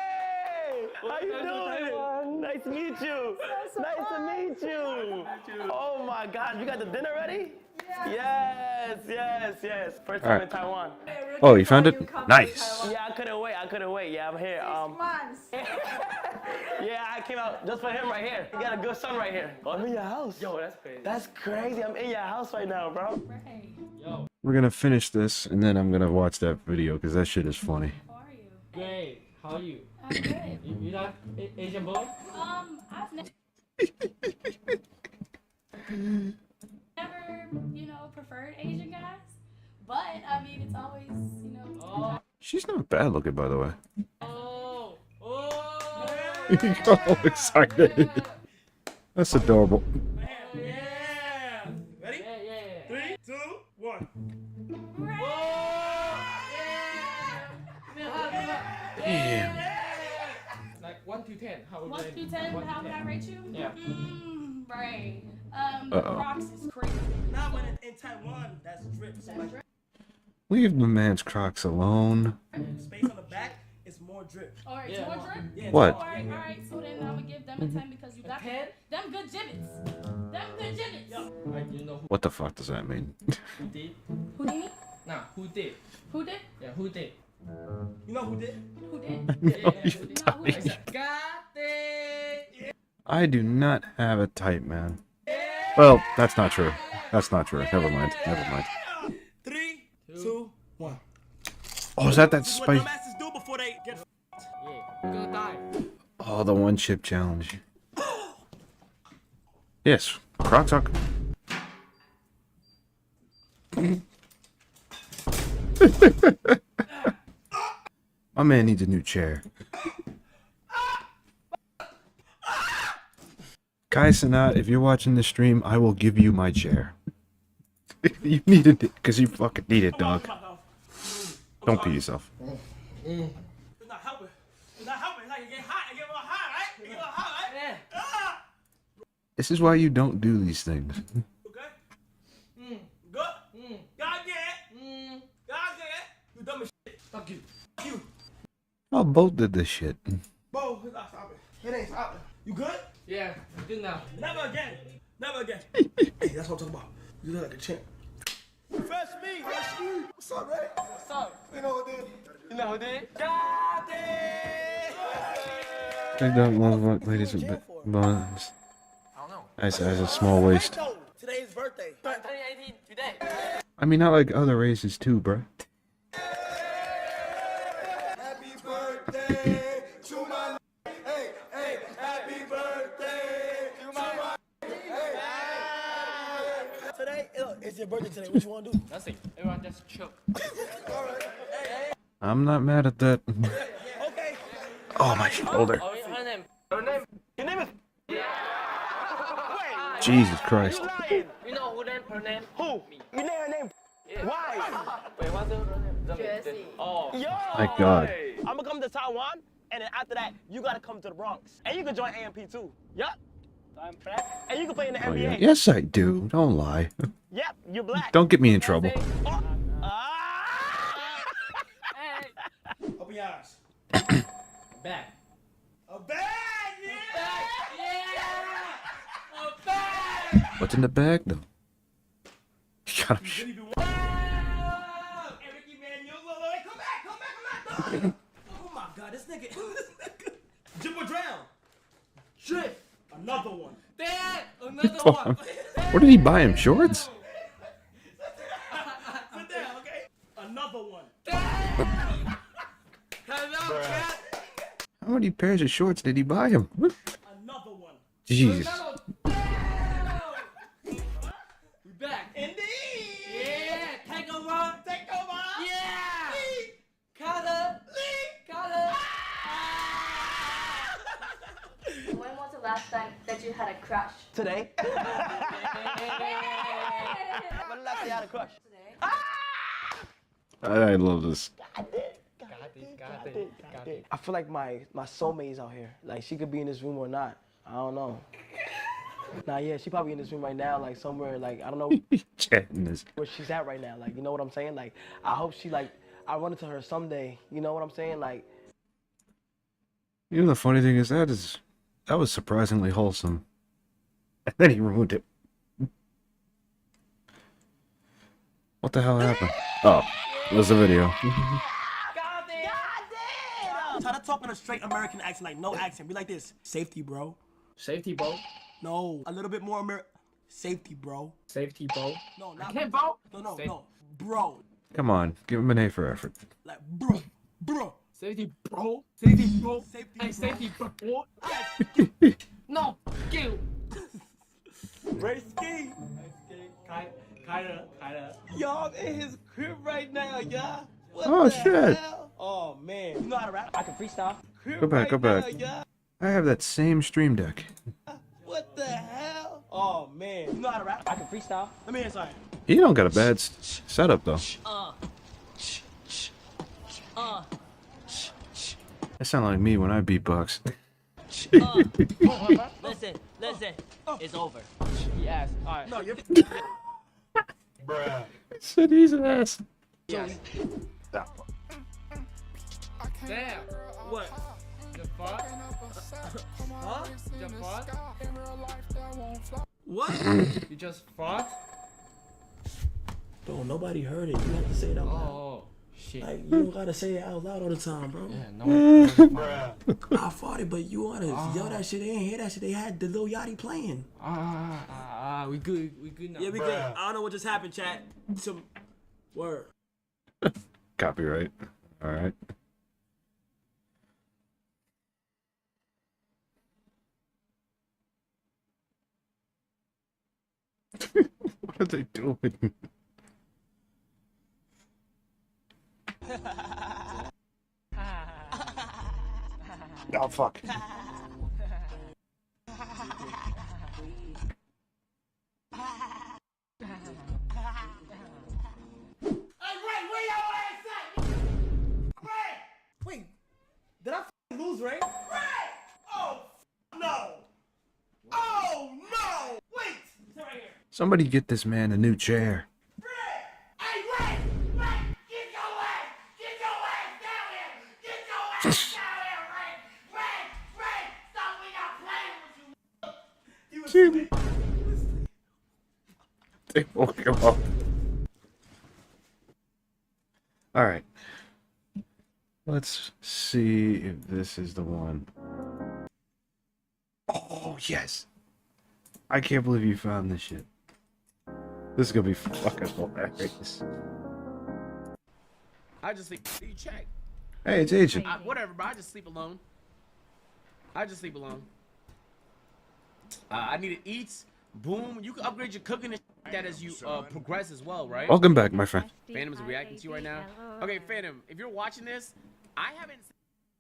How you doing? Nice to meet you. Nice to meet you. Oh my God, you got the dinner ready? Yes, yes, yes. First time Alright. in Taiwan. Oh, you found it? Nice. Yeah, I couldn't wait. Yeah, I'm here. Yeah, I came out just for him right here. You got a good son right here. I'm in your house. Yo, that's crazy. That's crazy. I'm in your house right now, bro. Yo, We're gonna finish this, and then I'm gonna watch that video, because that shit is funny. How are you? great. How are you? I'm good. You like Asian boy? I've never, preferred Asian guys, but I mean, it's always, Oh, She's not bad looking, by the way. oh, oh. You got all excited. That's adorable. Yeah. Ready? Yeah, yeah, yeah. 3, 2, 1. Like 1 to 10, how would 1 you to rate 10, 1 to how would I 10? rate you? Yeah. Right. Uh-oh. Crocs is crazy. Now when in Taiwan, that's drip. So like Leave the man's Crocs alone. space on the back, it's more drip. All right, Yeah. more drip? Yeah, What? All right, so then I'm gonna give them a 10 because you got 10? them good gibbets. Them good gibbets. Like, you know What the fuck does that mean? who did? Who did? Nah, who did? Who did? Yeah, who did? You know who did? Who did? Yeah, No, yeah, you who did? Not who I did. said, got it. I do not have a type, man. Well, that's not true. That's not true. Never mind. Never mind. 3, 2, 1. Oh, is that This is what spice? dumbasses do before they get. Yeah, you're gonna die. Oh, the one chip challenge. Yes, Croc Talk. My man needs a new chair. Kai Sanat, if you're watching this stream, I will give you my chair. You needed it, because you fucking need it, dog. Don't pee yourself. It's not helping. It's not helping. It's like it get hot. It get a little hot, right? It get a little hot, right? Yeah. Ah! This is why you don't do these things. Okay? Good? God get it. God get it. You dumb as shit. Fuck you. You. Oh, both did this shit. Bo, it's not stopping. It ain't stopping. You good? Yeah, good now. Never again. Never again. Hey, that's what I'm talking about. You look like a champ. Fresh me. Fresh me. What's up, Ray? What's up? You know what it is? You know who did? Got it. I don't love what ladies with bonds. I don't know. As a small waist. No, today's birthday. 2018, today. I mean, I like other races too, bruh. Happy birthday to my. Hey, hey, happy birthday to my. Today, it's your birthday today. What you want to do? Nothing. Everyone just chill. I'm not mad at that. Okay. Oh, my shoulder. Oh, her name. Her name. Your name is. Jesus Christ. Lying. You know who name? Her name? Who? You know her name. Yeah. Why? Wait, what's her name? Jessie. Oh. Yo. My God. I'm gonna come to Taiwan, and then after that, you gotta come to the Bronx, and you can join AMP too. Yup. I'm black, and you can play in the Oh, yeah. NBA. Yes, I do. Don't lie. Yep, you're black. Don't get me in trouble. Oh. Hey. Open your eyes. Back. A bag, yeah. Yeah. A bag. What's in the bag, though? You gotta Didn't even want. Hey, Ricky, man, you look like. Come back, come back, come back. Oh my God, this nigga. Drip or drown. Drip. Another one. Dad, another one. Where did he buy him? Shorts? Sit down, okay? Another one. Hello, cat. How many pairs of shorts did he buy him? Another one. Jesus. We back. Indeed. Yeah, take over. Take over. Yeah. Lead. Color. Lead. Color. When was the last time that you had a crush? Today. When did last day I had a crush? I love this. Got it. I feel like my soulmate is out here. Like she could be in this room or not. I don't know. Nah, yeah, she probably in this room right now, like somewhere, like I don't know Chatting this. where she's at right now. Like you know what I'm saying? Like I hope she like I run into her someday. You know what I'm saying? Like You know, the funny thing is that was surprisingly wholesome. And then he ruined it. What the hell happened? Oh, it was a video. Goddamn! Try to talk in a straight American accent, like no accent. Be like this. Safety, bro. Safety, bro. No, a little bit more Safety, bro. Safety, bro. No, not Can't bro. No, bro. Come on, give him an A for effort. Like, bro. Safety, bro. Safety, bro. Safety, Hey, bro. safety, bro. No, you. Ray ski. Kinda. Y'all in his crib right now, y'all. What Oh, the shit. hell? Oh man, you know how to rap? I can freestyle. Crib Go back, right go back. now, y'all. I have that same stream deck. What the hell? Oh man, you know how to rap? I can freestyle. Let me hear something. You don't got a bad setup though. That sound like me when I beatbox. Listen. It's over. Yes. All right. No, you're. Said he's an ass. Yes. Damn. What? You fought? Huh? You fought? What? You just fought? Bro, nobody heard it. You have to say it out loud. Oh, shit. Like, you don't gotta say it out loud all the time, bro. Yeah, no. I fought it, but you wanna yell that shit. They didn't hear that shit. They had the Lil Yachty playing. We good now. Yeah, we good. I don't know what just happened, chat. Some word. Copyright. Alright. What are they doing? Oh fuck. Wait, did I lose, Ray? Ray! Oh, no! Oh, no! Wait! Sit right here. Somebody get this man a new chair. Ray! Hey, Ray! Ray! Get your ass! Get your ass down here! Get your ass down here, Ray! Ray! Stop, we not playing with you! You was They woke him up. Alright. Let's see if this is the one. Oh, yes! I can't believe you found this shit. This is gonna be fucking hilarious. I just sleep. You check. Hey, it's Agent. Whatever, bro. I just sleep alone. I need to eat. Boom. You can upgrade your cooking and like that as you progress as well, right? Welcome back, my friend. Phantom's reacting to you right now. Okay, Phantom, if you're watching this, I haven't seen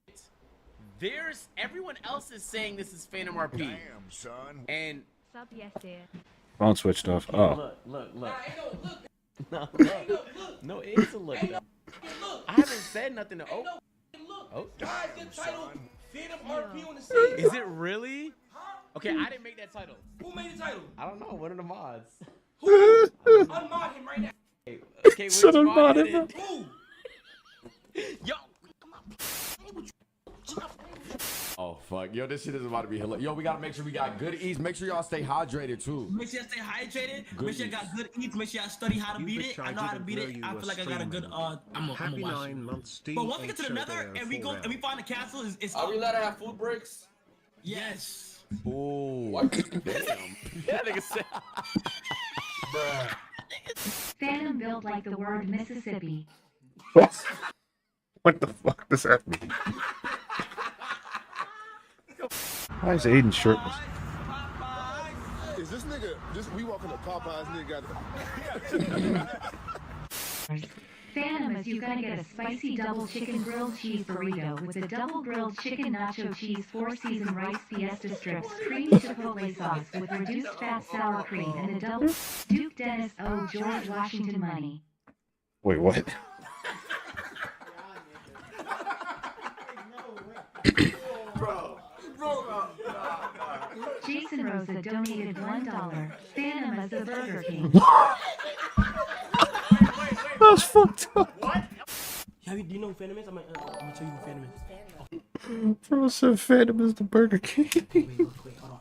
it. There's everyone else is saying this is Phantom RP. Damn, son. And Sub yes, dear. Phone switched off. Oh. look. No, look. No, it's a look. I haven't said nothing to Oh. Guys, the title, Phantom RP on the scene. Is it really? Okay, I didn't make that title. Who made the title? I don't know. One of the mods. Unmod him right now. Okay, which Son of mod mod is him. it? Who? Yo. Oh fuck, yo, this shit is about to be hilarious. Yo, we gotta make sure we got good eats. Make sure y'all stay hydrated too. Make sure you stay hydrated. Good Make sure you got good eats. Make sure I study how to beat it. I know how to beat it. I feel like I got a good. I'm gonna watch it. But once we get to the Nether and we find the castle, it's. Are we allowed to have food breaks? Yes. Ooh. Damn. Yeah, nigga said. Phantom built like the word Mississippi. What the fuck does that mean? Why is Aiden shirtless? Is this nigga, we walking to Popeyes, nigga got Phantom is you gotta get a spicy double chicken grilled cheese burrito with a double grilled chicken nacho cheese 4-season rice fiesta strips, creamy chipotle sauce with reduced fat sour cream, and a double Duke Dennis O. George Washington money. Wait, what? Jason Rosa donated $1. Phantom is a Burger King. That's fucked up. Do you know who Phantom is? I'm gonna tell you who Phantom is. Bro said Phantom is the Burger King. Wait, hold on.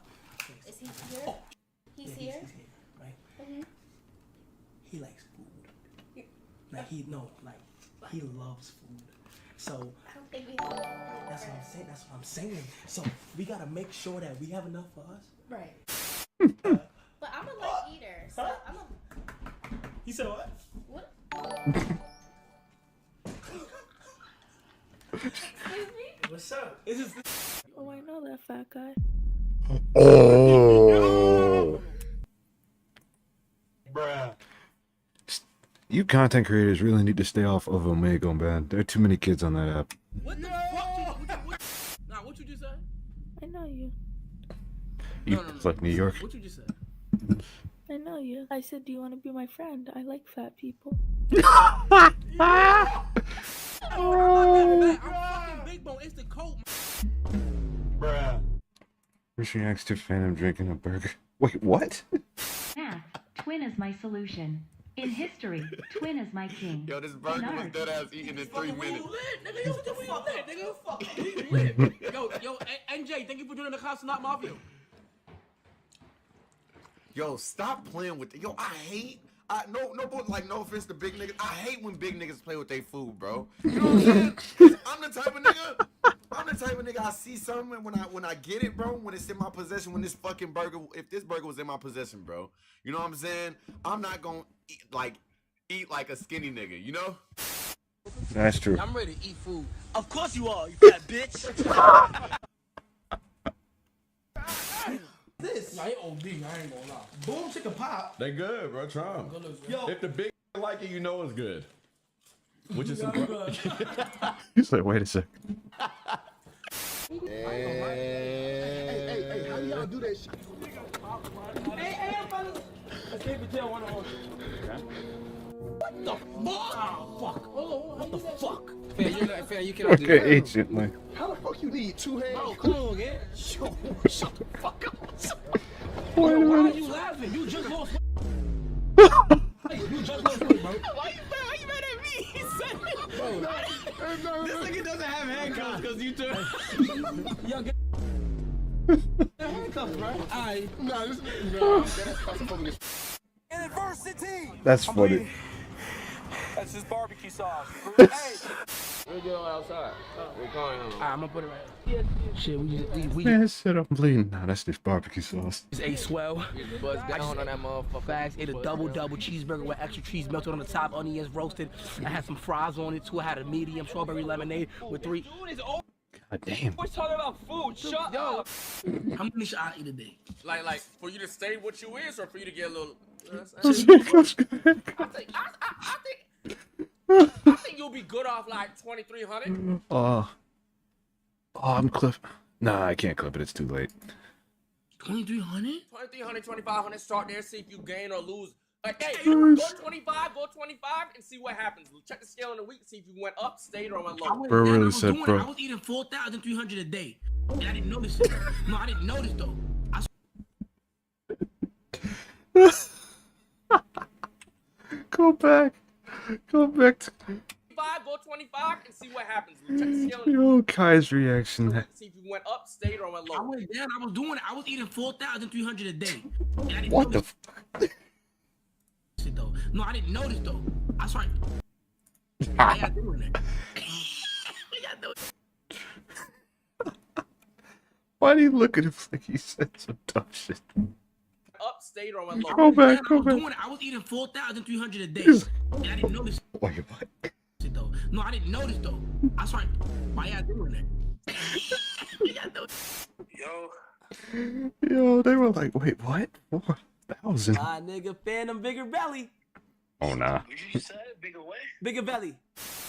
Is he here? He's here? Right? He likes food. he loves food. So I don't think we have. that's what I'm saying. That's what I'm saying. So we gotta make sure that we have enough for us. Right. But I'm a light eater, so I'm a. He said what? What? Excuse me? What's up? It's just. Oh, I know that fat guy. Oh. Bruh. You content creators really need to stay off of Omega, man. There are too many kids on that app. What the fuck? Nah, what you just said? I know you. You like New York. What you just said? I know you. I said, do you want to be my friend? I like fat people. I'm fucking big bone. It's the coat. Bruh. First reacts to Phantom drinking a burger. Wait, what? Math. Twin is my solution. In history, Twin is my king. Yo, this In burger was art, dead ass eating in 3 minutes. Nigga, yo, NJ, thank you for joining the Consonant Mafia. Yo, stop playing with it. Yo, I hate. No offense to big niggas. I hate when big niggas play with their food, bro. You know what I'm saying? 'Cause I'm the type of nigga. I see something when I get it, bro. When it's in my possession. When this fucking burger, if this burger was in my possession, bro. You know what I'm saying? I'm not gonna eat like a skinny nigga. You know? That's true. I'm ready to eat food. Of course you are, you fat bitch. This. I ain't OD, I ain't gonna lie. Boom chicken pop. They good, bro. Try them. Yo. If the big like it, you know it's good. Which is some. He's like, wait a second. Hey, how y'all do that shit? Hey, fellas. Let's keep it down 1-on-1. What the fuck? Oh, fuck. What the fuck? Fair, you cannot do Okay, that. agent, like. How the fuck you need 2 hands? Oh, come on, man. Shut the fuck up. Wait a Why are minute. you laughing? You just lost. You just lost weight, bro. Why you mad at me? He said this nigga doesn't have handcuffs because you took. Yo, get handcuffs, bro. Alright. Nah, this nigga. University. That's funny. That's just barbecue sauce. We're going outside. We're going home. Alright, I'm gonna put it right here. Shit, we Man, shit, I'm bleeding. Nah, that's just barbecue sauce. just ate swell. Buzz down on that motherfucker. Facts. Ate a double cheeseburger with extra cheese melted on the top, onions roasted. I had some fries on it too. I had a medium strawberry lemonade with 3. God damn. We're talking about food. Shut up. How many should I eat a day? Like for you to stay what you is, or for you to get a little. I think you'll be good off like 2,300. Oh, I'm clip. Nah, I can't clip it. It's too late. 2,300? 2,300, 2,500. Start there, see if you gain or lose. Like, hey, you go 25, and see what happens. Check the scale in a week, see if you went up, stayed, or went low. Bro really said, bro. I was eating 4,300 a day, and I didn't notice it. No, I didn't notice though. Go back. Go back to. 25, and see what happens. Check the scale in a Yo, Kai's reaction. week, see if you went up, stayed, or went I low. went down. I was doing it. I was eating 4,300 a day. And I didn't What the? notice it though. No, I didn't notice though. I started. I got doing it. Why do you look at him like he said some dumb shit? Up, stayed, or went low. Go back. I Go was back. doing it. I was eating 4,300 a day. And I didn't notice Why you like? it though. No, I didn't notice though. I started. Why y'all doing it? Yo, they were like, wait, what? 4,000? My nigga, Phantom, bigger belly. Oh nah. Bigger belly.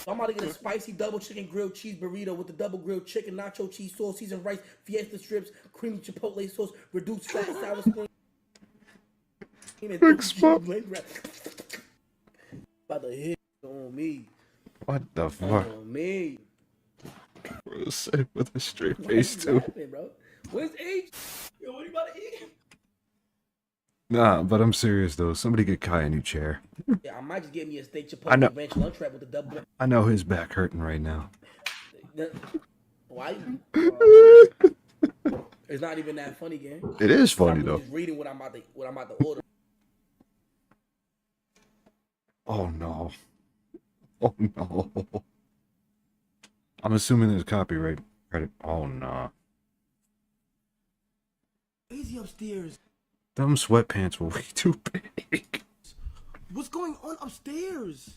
I'm about to get a spicy double chicken grilled cheese burrito with the double grilled chicken, nacho cheese sauce, seasoned rice, fiesta strips, creamy chipotle sauce, reduced fat, sour spring. Big spot. About to hit on me. What the fuck? On me. Bro said it with a straight Why face you too. laughing, bro? Where's H? Yo, what are you about to eat? Nah, but I'm serious though. Somebody get Kai a new chair. Yeah, I might just get me a steak I know. chipotle ranch lunch wrap with the double. I know his back hurting right now. Why? It's not even that funny, gang. It is funny I'm though. just reading what I'm about to order. Oh no. Oh no. I'm assuming there's copyright credit. Oh no. Crazy upstairs. Them sweatpants were way too big. What's going on upstairs?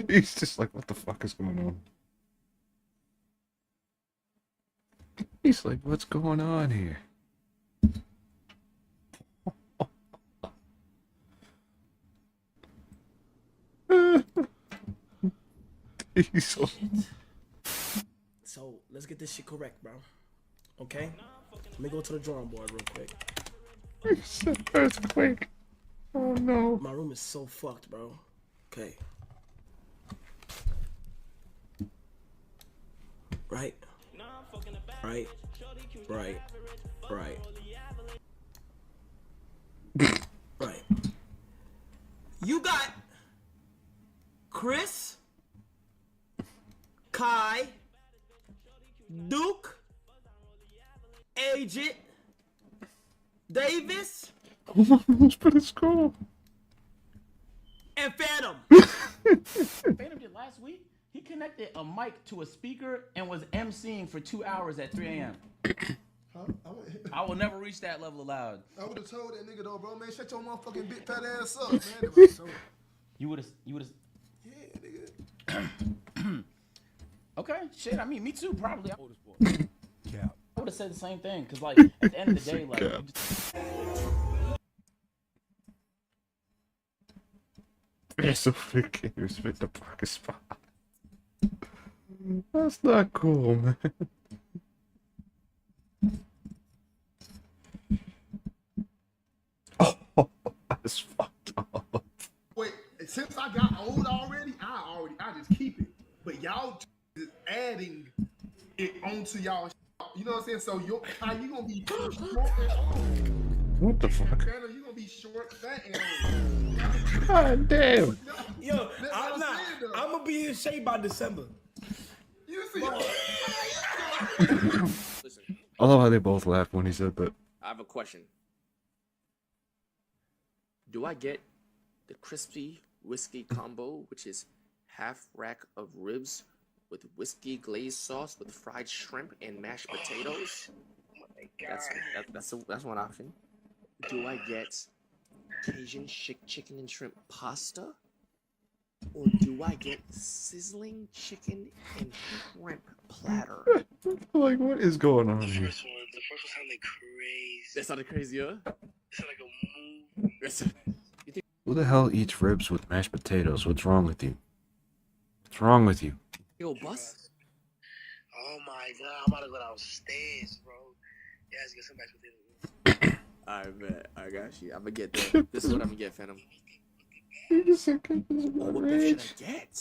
He's just like, what the fuck is going on? He's like, what's going on here? He's so... So let's get this shit correct, bro. Okay? Let me go to the drawing board real quick. It's an earthquake. Oh no. My room is so fucked, bro. Okay. Right. Right. Right. Right. Right. You got Chris, Kai, Duke, Agent, Davis, Almost put a skull. and Phantom. Phantom did last week. He connected a mic to a speaker and was emceeing for 2 hours at 3 a.m. Huh? I will never reach that level of loud. I would have told that nigga though, bro, man, shut your motherfucking big fat ass up, man. You would have. Yeah, nigga. Okay, shit. I mean, me too, probably. Yeah. I would have said the same thing, cause like at the end of the day, like. You just... It's so freaking respect the parking spot. That's not cool, man. Oh, that's fucked up. Wait, since I got old already, I just keep it. But y'all just adding it onto y'all. You know what I'm saying? So how you gonna be short and old? What the fuck? Better, you gonna be short, fat, and old. God damn. Yo, I'm not. I'm gonna be in shape by December. You see? Listen, I love how they both laughed when he said that. I have a question. Do I get the crispy whiskey combo, which is half rack of ribs with whiskey glazed sauce with fried shrimp and mashed potatoes? That's one option. Do I get Cajun chicken and shrimp pasta? Or do I get sizzling chicken and shrimp platter? Like, what is going on here? The first one sounded crazy. That sounded crazy, huh? It sounded like a movie. Who the hell eats ribs with mashed potatoes? What's wrong with you? What's wrong with you? Yo, bus. Oh my god, I'm about to go downstairs, bro. Yeah, let's get some mashed potatoes. I bet. I got you. I'm gonna get that. This is what I'm gonna get, Phantom. Oh, what beef should I get?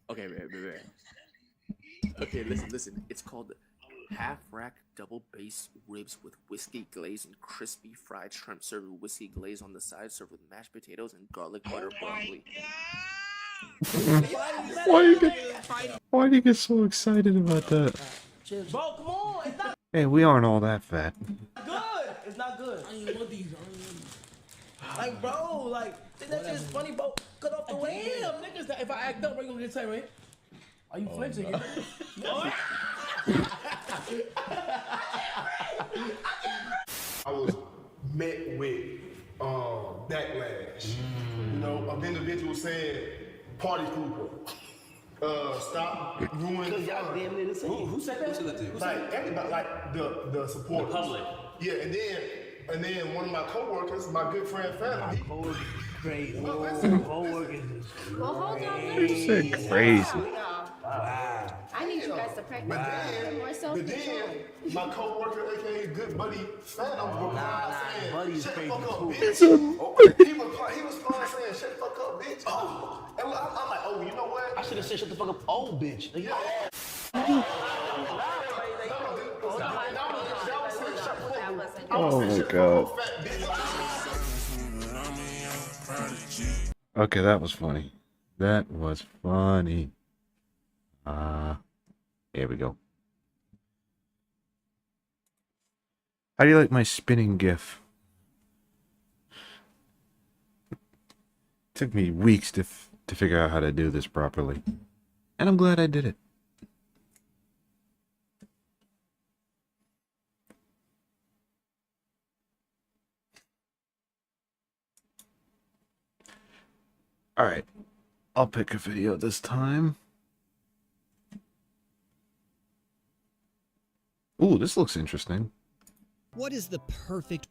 Okay, man. Okay, listen. It's called half rack double base ribs with whiskey glaze and crispy fried shrimp served with whiskey glaze on the side, served with mashed potatoes and garlic butter broccoli. Why do you get so excited about that? Bro, come on. It's not Hey, we aren't all that fat. good. It's not good. I ain't want these. Like, bro, like, that shit is funny, bro. Cut off the way. Damn, niggas, if I act up, we're gonna get tight, right? Are you flinching? No. I was met with backlash. You know, of individuals saying, "Party pooper, stop ruining fun." Who said that? Like everybody, like the support, the public. Yeah, and then one of my coworkers, my good friend Phantom, he Crazy. coworkers. Well, hold on. You said crazy. Wow. I need you guys to practice more But self-control. then my coworker, aka good buddy Phantom, replied saying, buddy's "Shut the crazy fuck up, too." bitch." He was fine saying, "Shut the fuck up, bitch." Oh, and I'm like, "Oh, you know what?" I should have said, shut the fuck up, old bitch. Yeah. Oh my god. Okay, that was funny. That was funny. Here we go. How do you like my spinning gif? Took me weeks to figure out how to do this properly. And I'm glad I did it. Alright. I'll pick a video this time. Ooh, this looks interesting. What is the perfect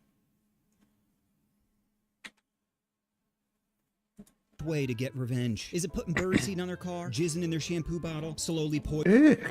way to get revenge? Is it putting birdseed on their car, jizzing in their shampoo bottle, slowly poisoning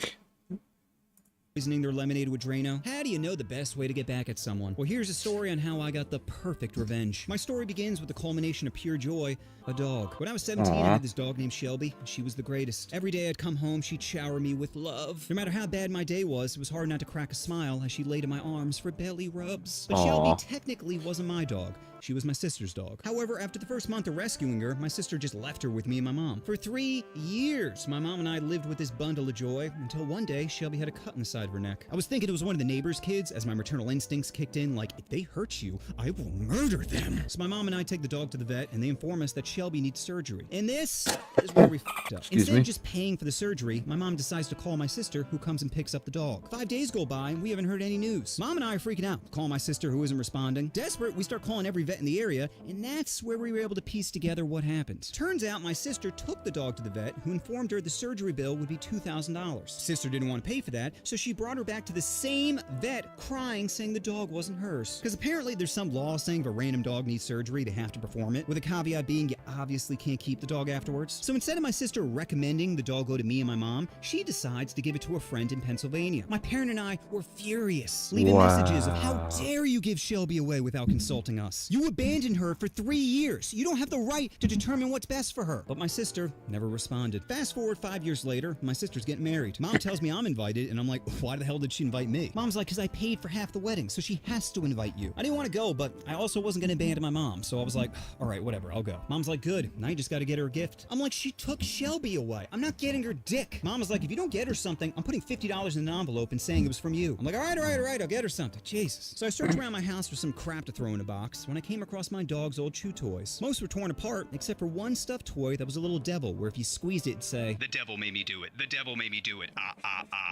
their lemonade with Drano? How do you know the best way to get back at someone? Well, here's a story on how I got the perfect revenge. My story begins with the culmination of pure joy, a dog. When I was 17, I had this dog named Shelby, and she was the greatest. Every day I'd come home, she'd shower me with love. No matter how bad my day was, it was hard not to crack a smile as she laid in my arms for belly rubs. But Shelby technically wasn't my dog. She was my sister's dog. However, after the first month of rescuing her, my sister just left her with me and my mom. For 3 years, my mom and I lived with this bundle of joy until one day, Shelby had a cut in the side of her neck. I was thinking it was one of the neighbor's kids as my maternal instincts kicked in, like, if they hurt you, I will murder them. So my mom and I take the dog to the vet, and they inform us that Shelby needs surgery. And this is where we f***ed up. Instead of just paying for the surgery, my mom decides to call my sister, who comes and picks up the dog. 5 days go by, and we haven't heard any news. Mom and I are freaking out. Call my sister, who isn't responding. Desperate, we start calling every vet in the area, and that's where we were able to piece together what happened. Turns out my sister took the dog to the vet, who informed her the surgery bill would be $2,000. Sister didn't want to pay for that, so she brought her back to the same vet, crying, saying the dog wasn't hers. Because apparently there's some law saying if a random dog needs surgery, they have to perform it, with a caveat being you obviously can't keep the dog afterwards. So instead of my sister recommending the dog go to me and my mom, she decides to give it to a friend in Pennsylvania. My parent and I were furious, leaving messages of how dare you give Shelby away without consulting us. You abandoned her for 3 years. You don't have the right to determine what's best for her. But my sister never responded. Fast forward 5 years later, my sister's getting married. Mom tells me I'm invited, and I'm like, why the hell did she invite me? Mom's like, because I paid for half the wedding, so she has to invite you. I didn't want to go, but I also wasn't going to abandon my mom, so I was like, all right, whatever, I'll go. Mom's like, good. Now you just got to get her a gift. I'm like, she took Shelby away. I'm not getting her dick. Mom was like, if you don't get her something, I'm putting $50 in an envelope and saying it was from you. I'm like, all right, I'll get her something. Jesus. So I searched around my house for some crap to throw in a box when I came across my dog's old chew toys. Most were torn apart, except for one stuffed toy that was a little devil, where if you squeezed it, it'd say, the devil made me do it. The devil made me do it.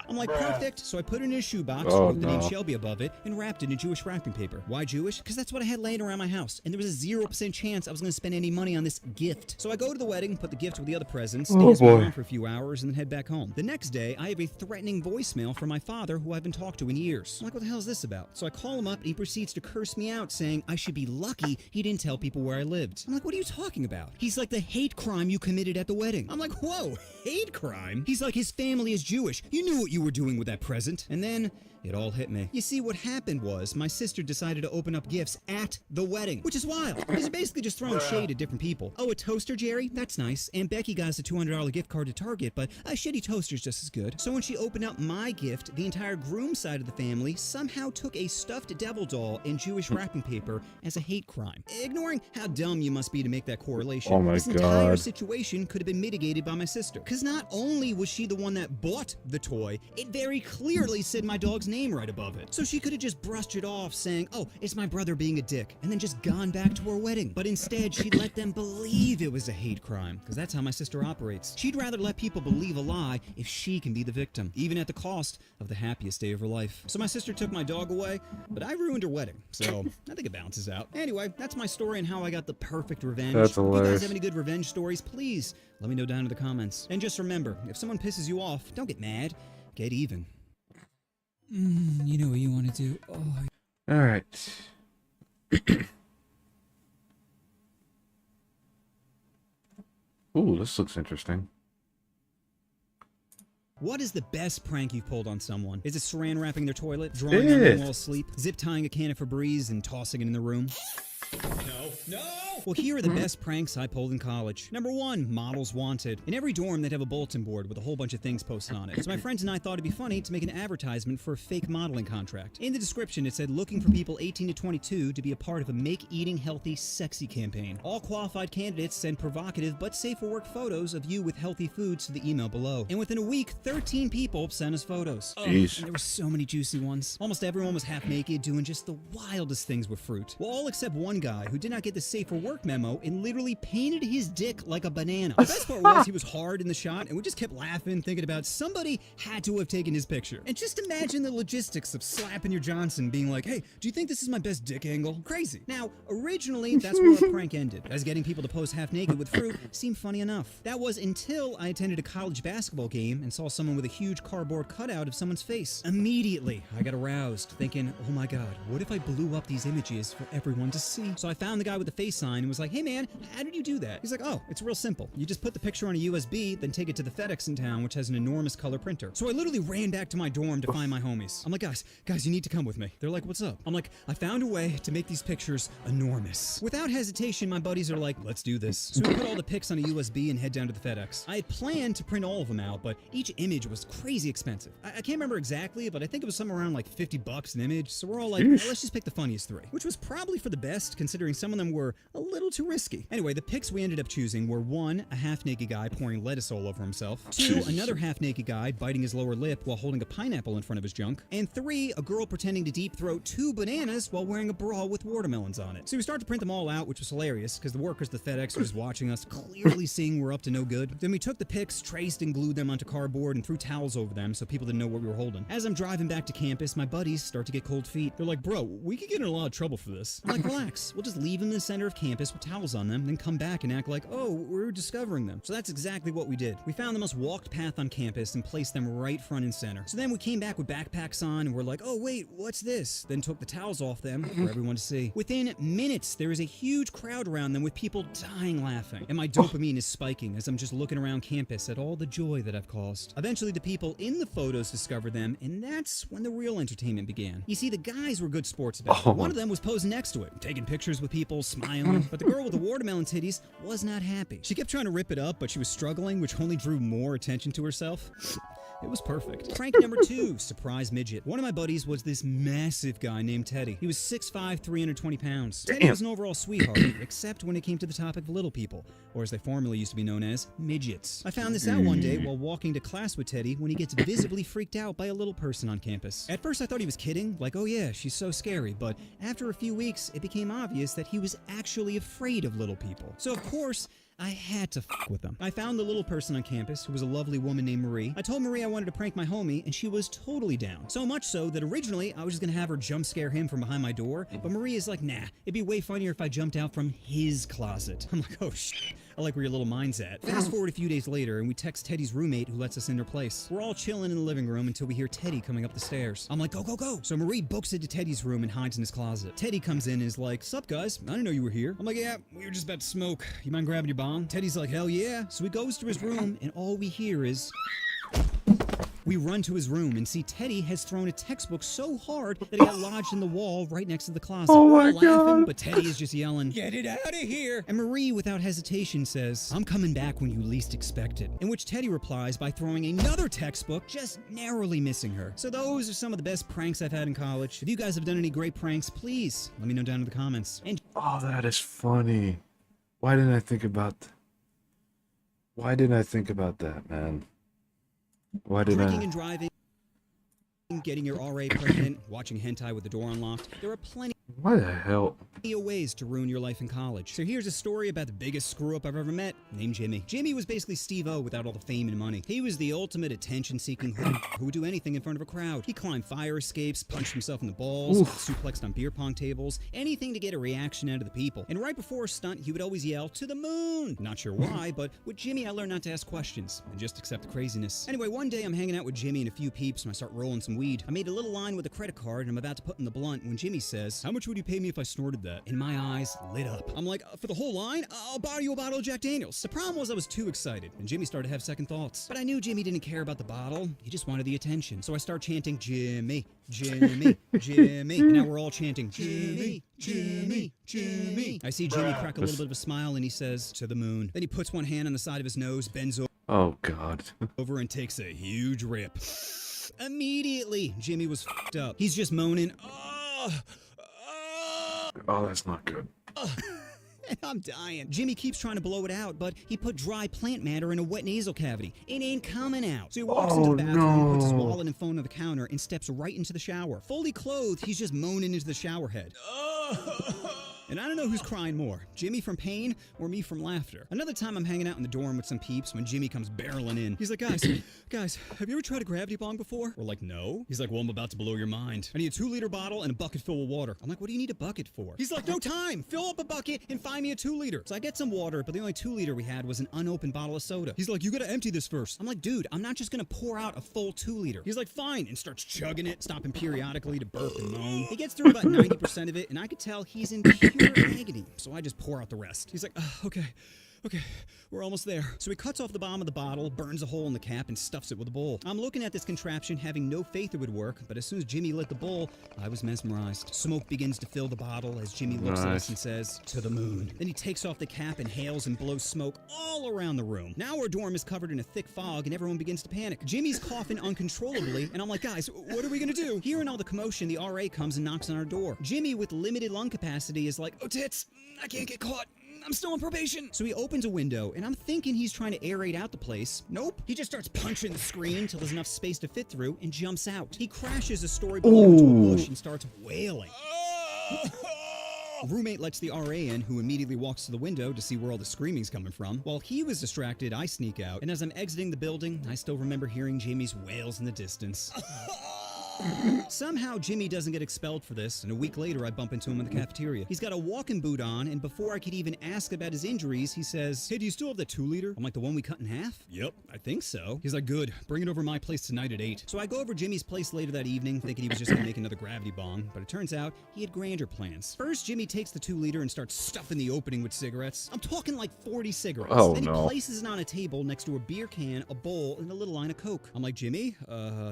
I'm like, perfect. So I put it in a shoebox, wrote the name Shelby above it, and wrapped it in Jewish wrapping paper. Why Jewish? Because that's what I had laying around my house, and there was a 0% chance I was going to spend any money on this gift. So I go to the wedding, put the gift with the other presents, stay with my mom for a few hours, and then head back home. The next day, I have a threatening voicemail from my father, who I haven't talked to in years. I'm like, what the hell is this about? So I call him up, and he proceeds to curse me out, saying I should be lucky he didn't tell people where I lived. I'm like, what are you talking about? He's like, the hate crime you committed at the wedding. I'm like, whoa, hate crime? He's like, his family is Jewish. You knew what you were doing with that present. And then it all hit me. You see, what happened was my sister decided to open up gifts at the wedding, which is wild. He's basically just throwing shade at different people. Oh, a toaster, Jerry? That's nice. And Becky got us a $200 gift card to Target, but a shitty toaster's just as good. So when she opened up my gift, the entire groom side of the family somehow took a stuffed devil doll in Jewish wrapping paper as a hate crime. Ignoring how dumb you must be to make that correlation, Oh my this entire God. situation could have been mitigated by my sister. Because not only was she the one that bought the toy, it very clearly said my dog's name right above it. So she could have just brushed it off saying, oh, it's my brother being a dick, and then just gone back to her wedding. But instead, she let them believe it was a hate crime, because that's how my sister operates. She'd rather let people believe a lie if she can be the victim, even at the cost of the happiest day of her life. So my sister took my dog away, but I ruined her wedding, so I think it balances out. Anyway, that's my story and how I got the perfect revenge. That's If you hilarious. guys have any good revenge stories, please let me know down in the comments. And just remember, if someone pisses you off, don't get mad, get even. You know what you want to do. Oh. All right. Ooh, this looks interesting. What is the best prank you've pulled on someone? Is it saran wrapping their toilet, drawing on them while asleep, zip tying a can of Febreze and tossing it in the room? No. Well, here are the best pranks I pulled in college. Number 1, models wanted. In every dorm, they'd have a bulletin board with a whole bunch of things posted on it. So my friends and I thought it'd be funny to make an advertisement for a fake modeling contract. In the description, it said, looking for people 18 to 22 to be a part of a Make Eating Healthy Sexy campaign. All qualified candidates send provocative but safe for work photos of you with healthy foods to the email below. And within a week, 13 people sent us photos. Jeez. And there were so many juicy ones. Almost everyone was half naked, doing just the wildest things with fruit. Well, all except one guy who did not get the safe for work memo and literally painted his dick like a banana. The best part was he was hard in the shot, and we just kept laughing, thinking about somebody had to have taken his picture. And just imagine the logistics of slapping your Johnson, being like, hey, do you think this is my best dick angle? Crazy. Now, originally, that's where our prank ended, as getting people to pose half naked with fruit seemed funny enough. That was until I attended a college basketball game and saw someone with a huge cardboard cutout of someone's face. Immediately, I got aroused, thinking, oh my god, what if I blew up these images for everyone to see? So I found the guy with the face sign and was like, hey man, how did you do that? He's like, oh, it's real simple. You just put the picture on a USB, then take it to the FedEx in town, which has an enormous color printer. So I literally ran back to my dorm to find my homies. I'm like, guys, you need to come with me. They're like, what's up? I'm like, I found a way to make these pictures enormous. Without hesitation, my buddies are like, let's do this. So we put all the pics on a USB and head down to the FedEx. I had planned to print all of them out, but each image was crazy expensive. I can't remember exactly, but I think it was somewhere around like $50 an image. So we're all like, well, let's just pick the funniest 3, which was probably for the best, considering some of them were a little too risky. Anyway, the pics we ended up choosing were 1, a half-naked guy pouring lettuce all over himself, 2, another half-naked guy biting his lower lip while holding a pineapple in front of his junk, and 3, a girl pretending to deep throat 2 bananas while wearing a bra with watermelons on it. So we started to print them all out, which was hilarious, because the workers at the FedEx were just watching us, clearly seeing we're up to no good. Then we took the pics, traced and glued them onto cardboard, and threw towels over them so people didn't know what we were holding. As I'm driving back to campus, my buddies start to get cold feet. They're like, bro, we could get in a lot of trouble for this. I'm like, relax. We'll just leave them in the center of campus with towels on them, then come back and act like, oh, we're discovering them. So that's exactly what we did. We found the most walked path on campus and placed them right front and center. So then we came back with backpacks on and we're like, oh, wait, what's this? Then took the towels off them for everyone to see. Within minutes, there is a huge crowd around them with people dying laughing. And my dopamine is spiking as I'm just looking around campus at all the joy that I've caused. Eventually, the people in the photos discovered them, and that's when the real entertainment began. You see, the guys were good sports about it. One of them was posing next to it, taking pictures with people, smiling, but the girl with the watermelon titties was not happy. She kept trying to rip it up, but she was struggling, which only drew more attention to herself. It was perfect. Prank number 2, surprise midget. One of my buddies was this massive guy named Teddy. He was 6'5", 320 pounds. Teddy was an overall sweetheart, except when it came to the topic of little people, or as they formerly used to be known as, midgets. I found this out one day while walking to class with Teddy when he gets visibly freaked out by a little person on campus. At first I thought he was kidding, like, oh yeah, she's so scary, but after a few weeks, it became obvious that he was actually afraid of little people. So of course, I had to fuck with them. I found the little person on campus, who was a lovely woman named Marie. I told Marie I wanted to prank my homie, and she was totally down. So much so that originally I was just gonna have her jump scare him from behind my door, but Marie is like, nah, it'd be way funnier if I jumped out from his closet. I'm like, oh shit. I like where your little mind's at. Fast forward a few days later, and we text Teddy's roommate who lets us in her place. We're all chilling in the living room until we hear Teddy coming up the stairs. I'm like, go, go, go. So Marie books it to Teddy's room and hides in his closet. Teddy comes in and is like, sup guys? I didn't know you were here. I'm like, yeah, we were just about to smoke. You mind grabbing your bong? Teddy's like, hell yeah. So he goes to his room, and all we hear is... We run to his room and see Teddy has thrown a textbook so hard that it got lodged in the wall right next to the closet. Oh We're my all laughing, God. but Teddy is just yelling, get it out of here! And Marie, without hesitation, says, I'm coming back when you least expect it. In which Teddy replies by throwing another textbook, just narrowly missing her. So those are some of the best pranks I've had in college. If you guys have done any great pranks, please let me know down in the comments. And Oh, that is funny. Why didn't I think about that, man? Why did drinking I? and driving, getting your RA pregnant, watching hentai with the door unlocked. There are plenty Why the hell? of ways to ruin your life in college. So here's a story about the biggest screw-up I've ever met, named Jimmy. Jimmy was basically Steve-O without all the fame and money. He was the ultimate attention-seeking hood who would do anything in front of a crowd. He climbed fire escapes, punched himself in the balls, suplexed on beer pong tables, anything to get a reaction out of the people. And right before a stunt, he would always yell, to the moon! Not sure why, but with Jimmy, I learned not to ask questions and just accept the craziness. Anyway, one day I'm hanging out with Jimmy and a few peeps and I start rolling some weed. I made a little line with a credit card and I'm about to put in the blunt when Jimmy says, how much much would you pay me if I snorted that? And my eyes lit up. I'm like, for the whole line? I'll buy you a bottle of Jack Daniels. The problem was I was too excited, and Jimmy started to have second thoughts. But I knew Jimmy didn't care about the bottle. He just wanted the attention. So I start chanting, Jimmy, Jimmy, Jimmy. And now we're all chanting, Jimmy, Jimmy, Jimmy. I see Jimmy crack a little bit of a smile, and he says, to the moon. Then he puts one hand on the side of his nose, bends Oh, God. over, and takes a huge rip. Immediately, Jimmy was f***ed up. He's just moaning, Oh, that's not good. and I'm dying. Jimmy keeps trying to blow it out, but he put dry plant matter in a wet nasal cavity. It ain't coming out. So he walks into the bathroom, puts his wallet and phone on the counter, and steps right into the shower. Fully clothed, he's just moaning into the shower head. And I don't know who's crying more, Jimmy from pain or me from laughter. Another time I'm hanging out in the dorm with some peeps when Jimmy comes barreling in. He's like, guys, have you ever tried a gravity bong before? We're like, no. He's like, well, I'm about to blow your mind. I need a 2-liter bottle and a bucket filled with water. I'm like, what do you need a bucket for? He's like, no time. Fill up a bucket and find me a 2-liter. So I get some water, but the only 2-liter we had was an unopened bottle of soda. He's like, you gotta empty this first. I'm like, dude, I'm not just gonna pour out a full 2-liter. He's like, fine, and starts chugging it, stopping periodically to burp and moan. He gets through about 90% of it, and I could tell he's in pure agony. So I just pour out the rest. He's like, okay, we're almost there. So he cuts off the bottom of the bottle, burns a hole in the cap, and stuffs it with a bowl. I'm looking at this contraption, having no faith it would work, but as soon as Jimmy lit the bowl, I was mesmerized. Smoke begins to fill the bottle as Jimmy looks at us and says, to the moon. Then he takes off the cap, inhales, and blows smoke all around the room. Now our dorm is covered in a thick fog, and everyone begins to panic. Jimmy's coughing uncontrollably, and I'm like, guys, what are we gonna do? Hearing all the commotion, the RA comes and knocks on our door. Jimmy, with limited lung capacity, is like, oh tits, I can't get caught. I'm still on probation. So he opens a window, and I'm thinking he's trying to aerate out the place. Nope. He just starts punching the screen till there's enough space to fit through and jumps out. He crashes a story below into a bush and starts wailing. Roommate lets the RA in, who immediately walks to the window to see where all the screaming's coming from. While he was distracted, I sneak out, and as I'm exiting the building, I still remember hearing Jimmy's wails in the distance. Somehow Jimmy doesn't get expelled for this, and a week later I bump into him in the cafeteria. He's got a walking boot on, and before I could even ask about his injuries, he says, hey, do you still have that 2-liter? I'm like, the one we cut in half? Yep, I think so. He's like, good, bring it over my place tonight at 8. So I go over Jimmy's place later that evening, thinking he was just gonna make another gravity bong, but it turns out he had grander plans. First, Jimmy takes the 2-liter and starts stuffing the opening with cigarettes. I'm talking like 40 cigarettes. Oh, then he no. places it on a table next to a beer can, a bowl, and a little line of Coke. I'm like, Jimmy,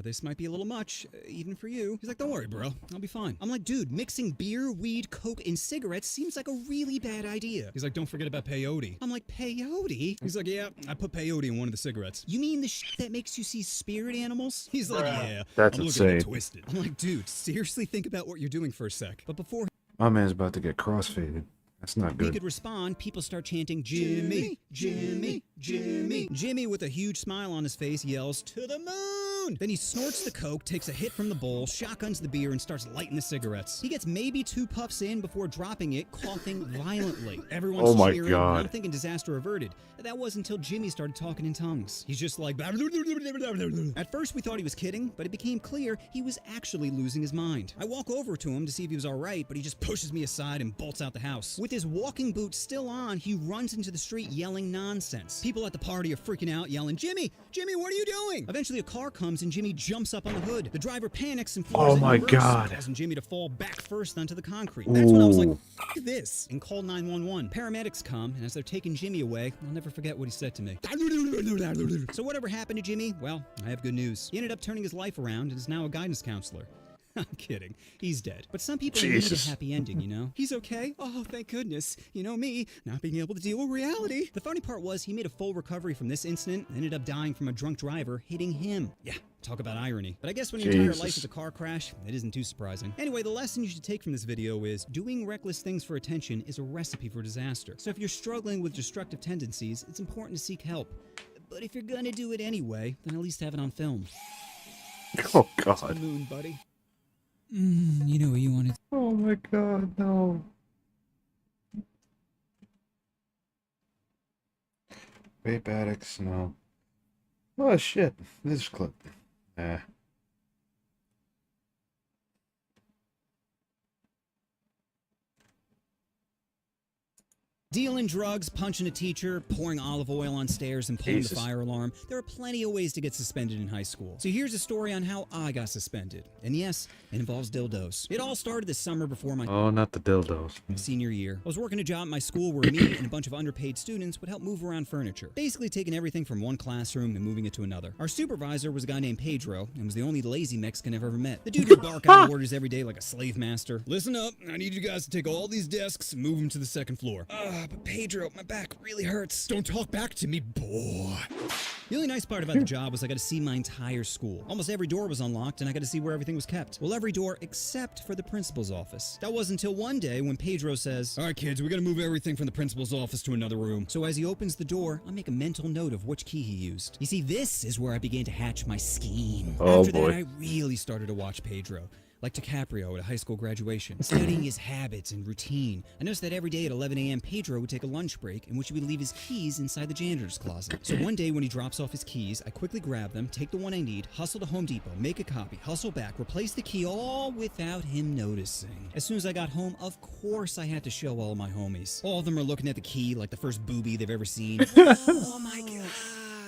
this might be a little much, even for you. He's like, don't worry, bro. I'll be fine. I'm like, dude, mixing beer, weed, Coke, and cigarettes seems like a really bad idea. He's like, don't forget about peyote. I'm like, peyote? He's like, yeah, I put peyote in one of the cigarettes. You mean the shit that makes you see spirit animals? He's like, yeah. That's I'm looking at it insane. twisted. I'm like, dude, seriously think about what you're doing for a sec. But before My man's about to get crossfaded. That's not he good. could respond, people start chanting, Jimmy, Jimmy, Jimmy. Jimmy, with a huge smile on his face, yells, to the moon! Then he snorts the Coke, takes a hit from the bowl, shotguns the beer, and starts lighting the cigarettes. He gets maybe 2 puffs in before dropping it, coughing violently. Everyone's Oh my cheering, God. and I'm thinking disaster averted. That was until Jimmy started talking in tongues. He's just like, at first we thought he was kidding, but it became clear he was actually losing his mind. I walk over to him to see if he was alright, but he just pushes me aside and bolts out the house. With his walking boots still on, he runs into the street yelling nonsense. People at the party are freaking out, yelling, Jimmy, Jimmy, what are you doing? Eventually a car comes and Jimmy jumps up on the hood. The driver panics and floors Oh it in my reverse, God. causing Jimmy to fall back first onto the concrete. That's when I was like, Ooh. F this, and called 911. Paramedics come, and as they're taking Jimmy away, I'll never forget what he said to me. So whatever happened to Jimmy? Well, I have good news. He ended up turning his life around and is now a guidance counselor. I'm kidding. He's dead. But some people need a Jesus. happy ending, you know? He's okay. Oh, thank goodness. You know me, not being able to deal with reality. The funny part was he made a full recovery from this incident and ended up dying from a drunk driver hitting him. Yeah, talk about irony. But I guess when your entire life Jesus. is a car crash, it isn't too surprising. Anyway, the lesson you should take from this video is doing reckless things for attention is a recipe for disaster. So if you're struggling with destructive tendencies, it's important to seek help. But if you're gonna do it anyway, then at least have it on film. Oh To the God. moon, buddy. You know what you wanted. Oh my God, no. Vape addicts, no. Oh shit. This clip. Dealing drugs, punching a teacher, pouring olive oil on stairs, and pulling the Jesus. fire alarm. There are plenty of ways to get suspended in high school. So here's a story on how I got suspended. And yes, it involves dildos. It all started this summer before my Oh, not the dildos. senior year. I was working a job at my school where me and a bunch of underpaid students would help move around furniture, basically taking everything from one classroom and moving it to another. Our supervisor was a guy named Pedro and was the only lazy Mexican I've ever met. The dude would bark out orders every day like a slave master. Listen up, I need you guys to take all these desks and move them to the second floor. But Pedro, my back really hurts. Don't talk back to me, boy. The only nice part about the job was I got to see my entire school. Almost every door was unlocked and I got to see where everything was kept. Well, every door except for the principal's office. That was until one day when Pedro says, all right, kids, we got to move everything from the principal's office to another room. So as he opens the door, I make a mental note of which key he used. You see, this is where I began to hatch my scheme. Oh, After boy. that, I really started to watch Pedro. Like DiCaprio at a high school graduation, studying his habits and routine. I noticed that every day at 11 a.m., Pedro would take a lunch break in which he would leave his keys inside the janitor's closet. So one day when he drops off his keys, I quickly grab them, take the one I need, hustle to Home Depot, make a copy, hustle back, replace the key, all without him noticing. As soon as I got home, of course I had to show all my homies. All of them are looking at the key like the first booby they've ever seen. Oh my God.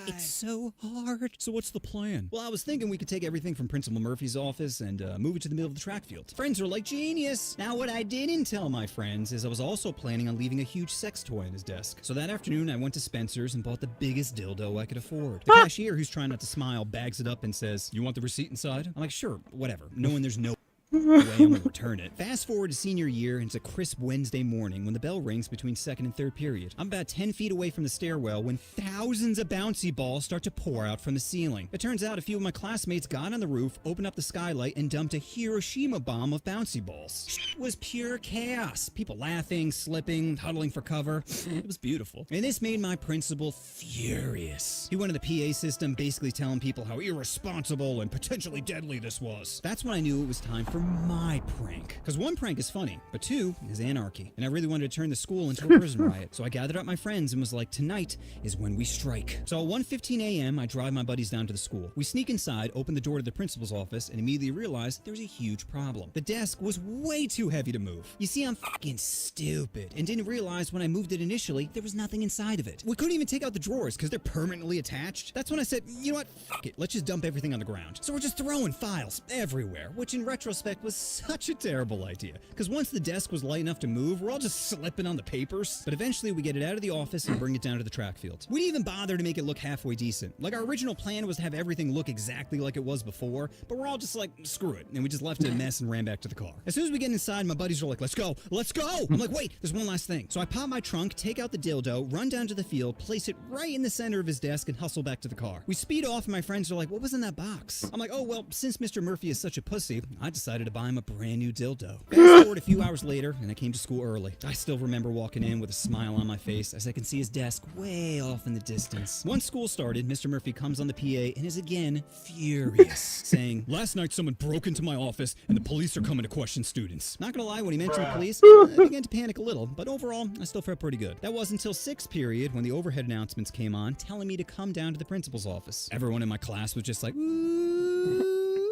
It's so hard. So what's the plan? Well, I was thinking we could take everything from Principal Murphy's office and move it to the middle of the track field. Friends are like, genius. Now, what I didn't tell my friends is I was also planning on leaving a huge sex toy on his desk. So that afternoon, I went to Spencer's and bought the biggest dildo I could afford. The cashier, who's trying not to smile, bags it up and says, you want the receipt inside? I'm like, sure, whatever. Knowing there's no way I'm gonna return it. Fast forward to senior year, and it's a crisp Wednesday morning when the bell rings between second and third period. I'm about 10 feet away from the stairwell when thousands of bouncy balls start to pour out from the ceiling. It turns out a few of my classmates got on the roof, opened up the skylight, and dumped a Hiroshima bomb of bouncy balls. It was pure chaos. People laughing, slipping, huddling for cover. It was beautiful. And this made my principal furious. He went to the PA system basically telling people how irresponsible and potentially deadly this was. That's when I knew it was time for my prank. Because one prank is funny, but two is anarchy. And I really wanted to turn the school into a prison riot. So I gathered up my friends and was like, tonight is when we strike. So at 1:15 a.m., I drive my buddies down to the school. We sneak inside, open the door to the principal's office, and immediately realized there was a huge problem. The desk was way too heavy to move. You see, I'm fucking stupid and didn't realize when I moved it initially, there was nothing inside of it. We couldn't even take out the drawers because they're permanently attached. That's when I said, you know what, fuck it, let's just dump everything on the ground. So we're just throwing files everywhere, which in retrospect was such a terrible idea. Because once the desk was light enough to move, we're all just slipping on the papers. But eventually we get it out of the office and bring it down to the track field. We didn't even bother to make it look halfway decent. Like our original plan was to have everything look exactly like it was before, but we're all just like, screw it. And we just left it a mess and ran back to the car. As soon as we get inside, my buddies are like, let's go, let's go. I'm like, wait, there's one last thing. So I pop my trunk, take out the dildo, run down to the field, place it right in the center of his desk and hustle back to the car. We speed off and my friends are like, what was in that box? I'm like, oh, well, since Mr. Murphy is such a pussy, I decided to buy him a brand new dildo. Fast forward a few hours later, and I came to school early. I still remember walking in with a smile on my face as I can see his desk way off in the distance. Once school started, Mr. Murphy comes on the PA and is again furious, saying, last night someone broke into my office and the police are coming to question students. Not gonna lie, when he mentioned the police, I began to panic a little, but overall, I still felt pretty good. That was until sixth period when the overhead announcements came on telling me to come down to the principal's office. Everyone in my class was just like, ooh.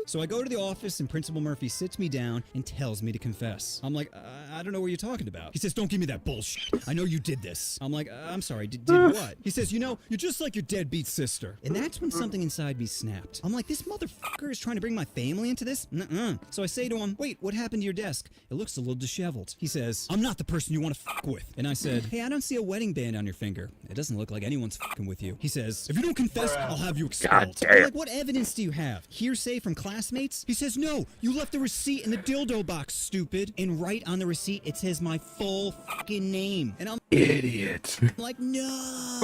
So I go to the office and Principal Murphy sits me down and tells me to confess. I'm like, I don't know what you're talking about. He says, don't give me that bullshit. I know you did this. I'm like, I'm sorry, did what? He says, you know, you're just like your deadbeat sister. And that's when something inside me snapped. I'm like, this motherfucker is trying to bring my family into this? Nuh-uh. So I say to him, wait, what happened to your desk? It looks a little disheveled. He says, I'm not the person you want to fuck with. And I said, hey, I don't see a wedding band on your finger. It doesn't look like anyone's fucking with you. He says, if you don't confess, I'll have you expelled. I'm like, what evidence do you have? Hearsay from classmates? He says, no, you left the receipt in the dildo box, stupid. And right on the receipt, it says my full fucking name. And I'm idiot. like, no,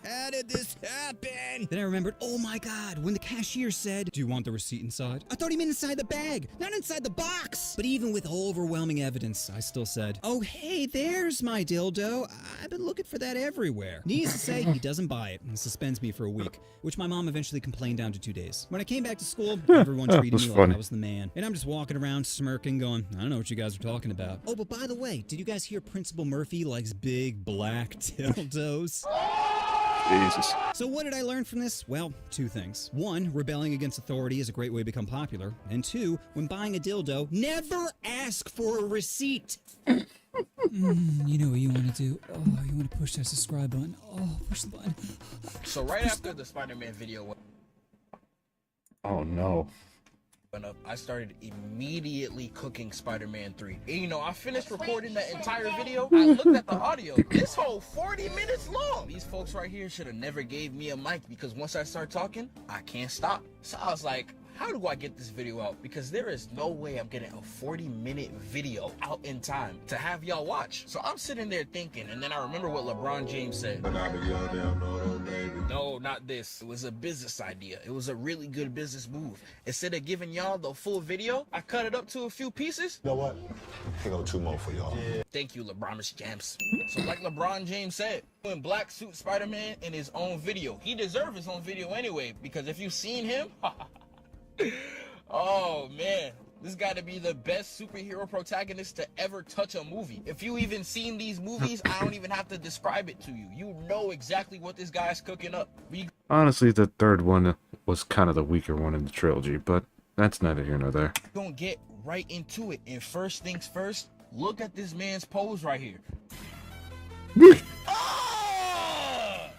how did this happen? Then I remembered, oh my God, when the cashier said, do you want the receipt inside? I thought he meant inside the bag, not inside the box. But even with overwhelming evidence, I still said, oh, hey, there's my dildo. I've been looking for that everywhere. Needless to say, he doesn't buy it and suspends me for a week, which my mom eventually complained down to 2 days. When I came back to school, everyone treated me like I was the man. And I'm just walking around smirking going, I don't know what you guys are talking about. Oh, but by the way, did you guys hear Principal Murphy likes big black dildos? Jesus. So what did I learn from this? Well, two things. One, rebelling against authority is a great way to become popular. And two, when buying a dildo, never ask for a receipt. You know what you want to do? Oh, you want to push that subscribe button. Oh, push the button. So right after the Spider-Man video went Oh no. up, I started immediately cooking Spider-Man 3. And you know, I finished recording that entire video. I looked at the audio. This whole 40 minutes long. These folks right here should have never gave me a mic because once I start talking, I can't stop. So I was like, how do I get this video out? Because there is no way I'm getting a 40-minute video out in time to have y'all watch. So I'm sitting there thinking, and then I remember what LeBron James said. No, not this. It was a business idea. It was a really good business move. Instead of giving y'all the full video, I cut it up to a few pieces. You know what? I got 2 more for y'all. Yeah. Thank you, LeBron James. So like LeBron James said, in black suit Spider-Man in his own video. He deserved his own video anyway, because if you've seen him, oh man, this got to be the best superhero protagonist to ever touch a movie. If you even seen these movies, I don't even have to describe it to you. You know exactly what this guy's cooking up. Honestly, the third one was kind of the weaker one in the trilogy, but that's neither here nor there. Gonna get right into it. And first things first, look at this man's pose right here.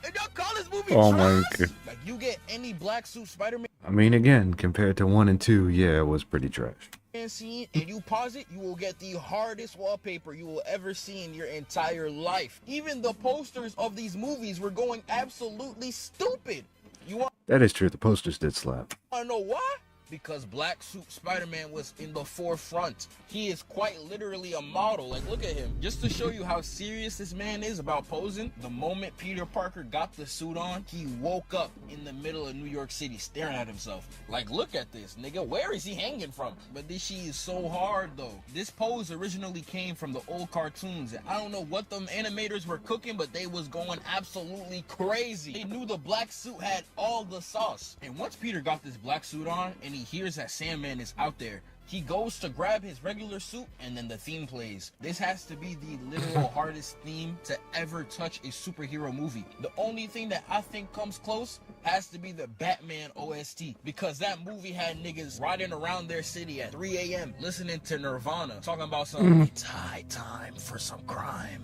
And y'all call this movie Oh trash? my god. Like, you get any black suit Spider-Man I mean, again, compared to 1 and 2, yeah, it was pretty trash. scene and you pause it, you will get the hardest wallpaper you will ever see in your entire life. Even the posters of these movies were going absolutely stupid. You want That is true, the posters did slap. to know why? Because black suit Spider-Man was in the forefront. He is quite literally a model. Like, look at him. Just to show you how serious this man is about posing, the moment Peter Parker got the suit on, he woke up in the middle of New York City staring at himself. Like, look at this, nigga. Where is he hanging from? But this shit is so hard, though. This pose originally came from the old cartoons. And I don't know what them animators were cooking, but they was going absolutely crazy. They knew the black suit had all the sauce. And once Peter got this black suit on, and he hears that Sandman is out there, he goes to grab his regular suit, and then the theme plays. This has to be the literal hardest theme to ever touch a superhero movie. The only thing that I think comes close has to be the Batman OST, because that movie had niggas riding around their city at 3 a.m. listening to Nirvana, talking about some it's high time for some crime.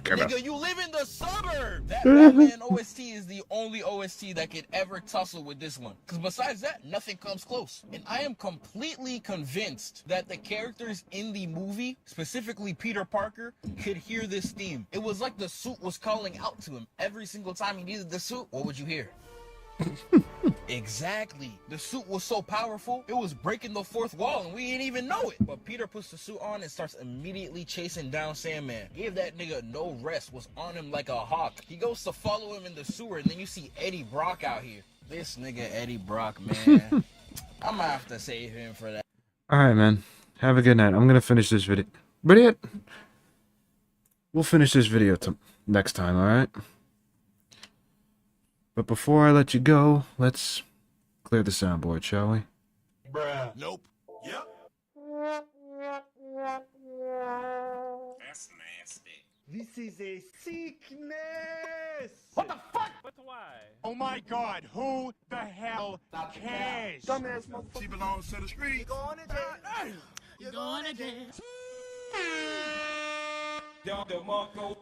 Nigga, you live in the suburb! That Batman OST is the only OST that could ever tussle with this one. Because besides that, nothing comes close. And I am completely convinced that the characters in the movie, specifically Peter Parker, could hear this theme. It was like the suit was calling out to him. Every single time he needed the suit, what would you hear? Exactly. The suit was so powerful, it was breaking the fourth wall and we didn't even know it. But Peter puts the suit on and starts immediately chasing down Sandman. Gave that nigga no rest, was on him like a hawk. He goes to follow him in the sewer, and then you see Eddie Brock out here. This nigga Eddie Brock, man. I'm gonna have to save him for that. Alright, man. Have a good night. I'm gonna finish this video. But yet, we'll finish this video next time, alright? But before I let you go, let's clear the soundboard, shall we? Bruh. Nope. Yep. That's nasty. This is a sickness. What the fuck? But why? Oh my god, who the hell cares? Dumbass motherfucker. She belongs to the street. You going to jail? You going to jail? Young DeMarco.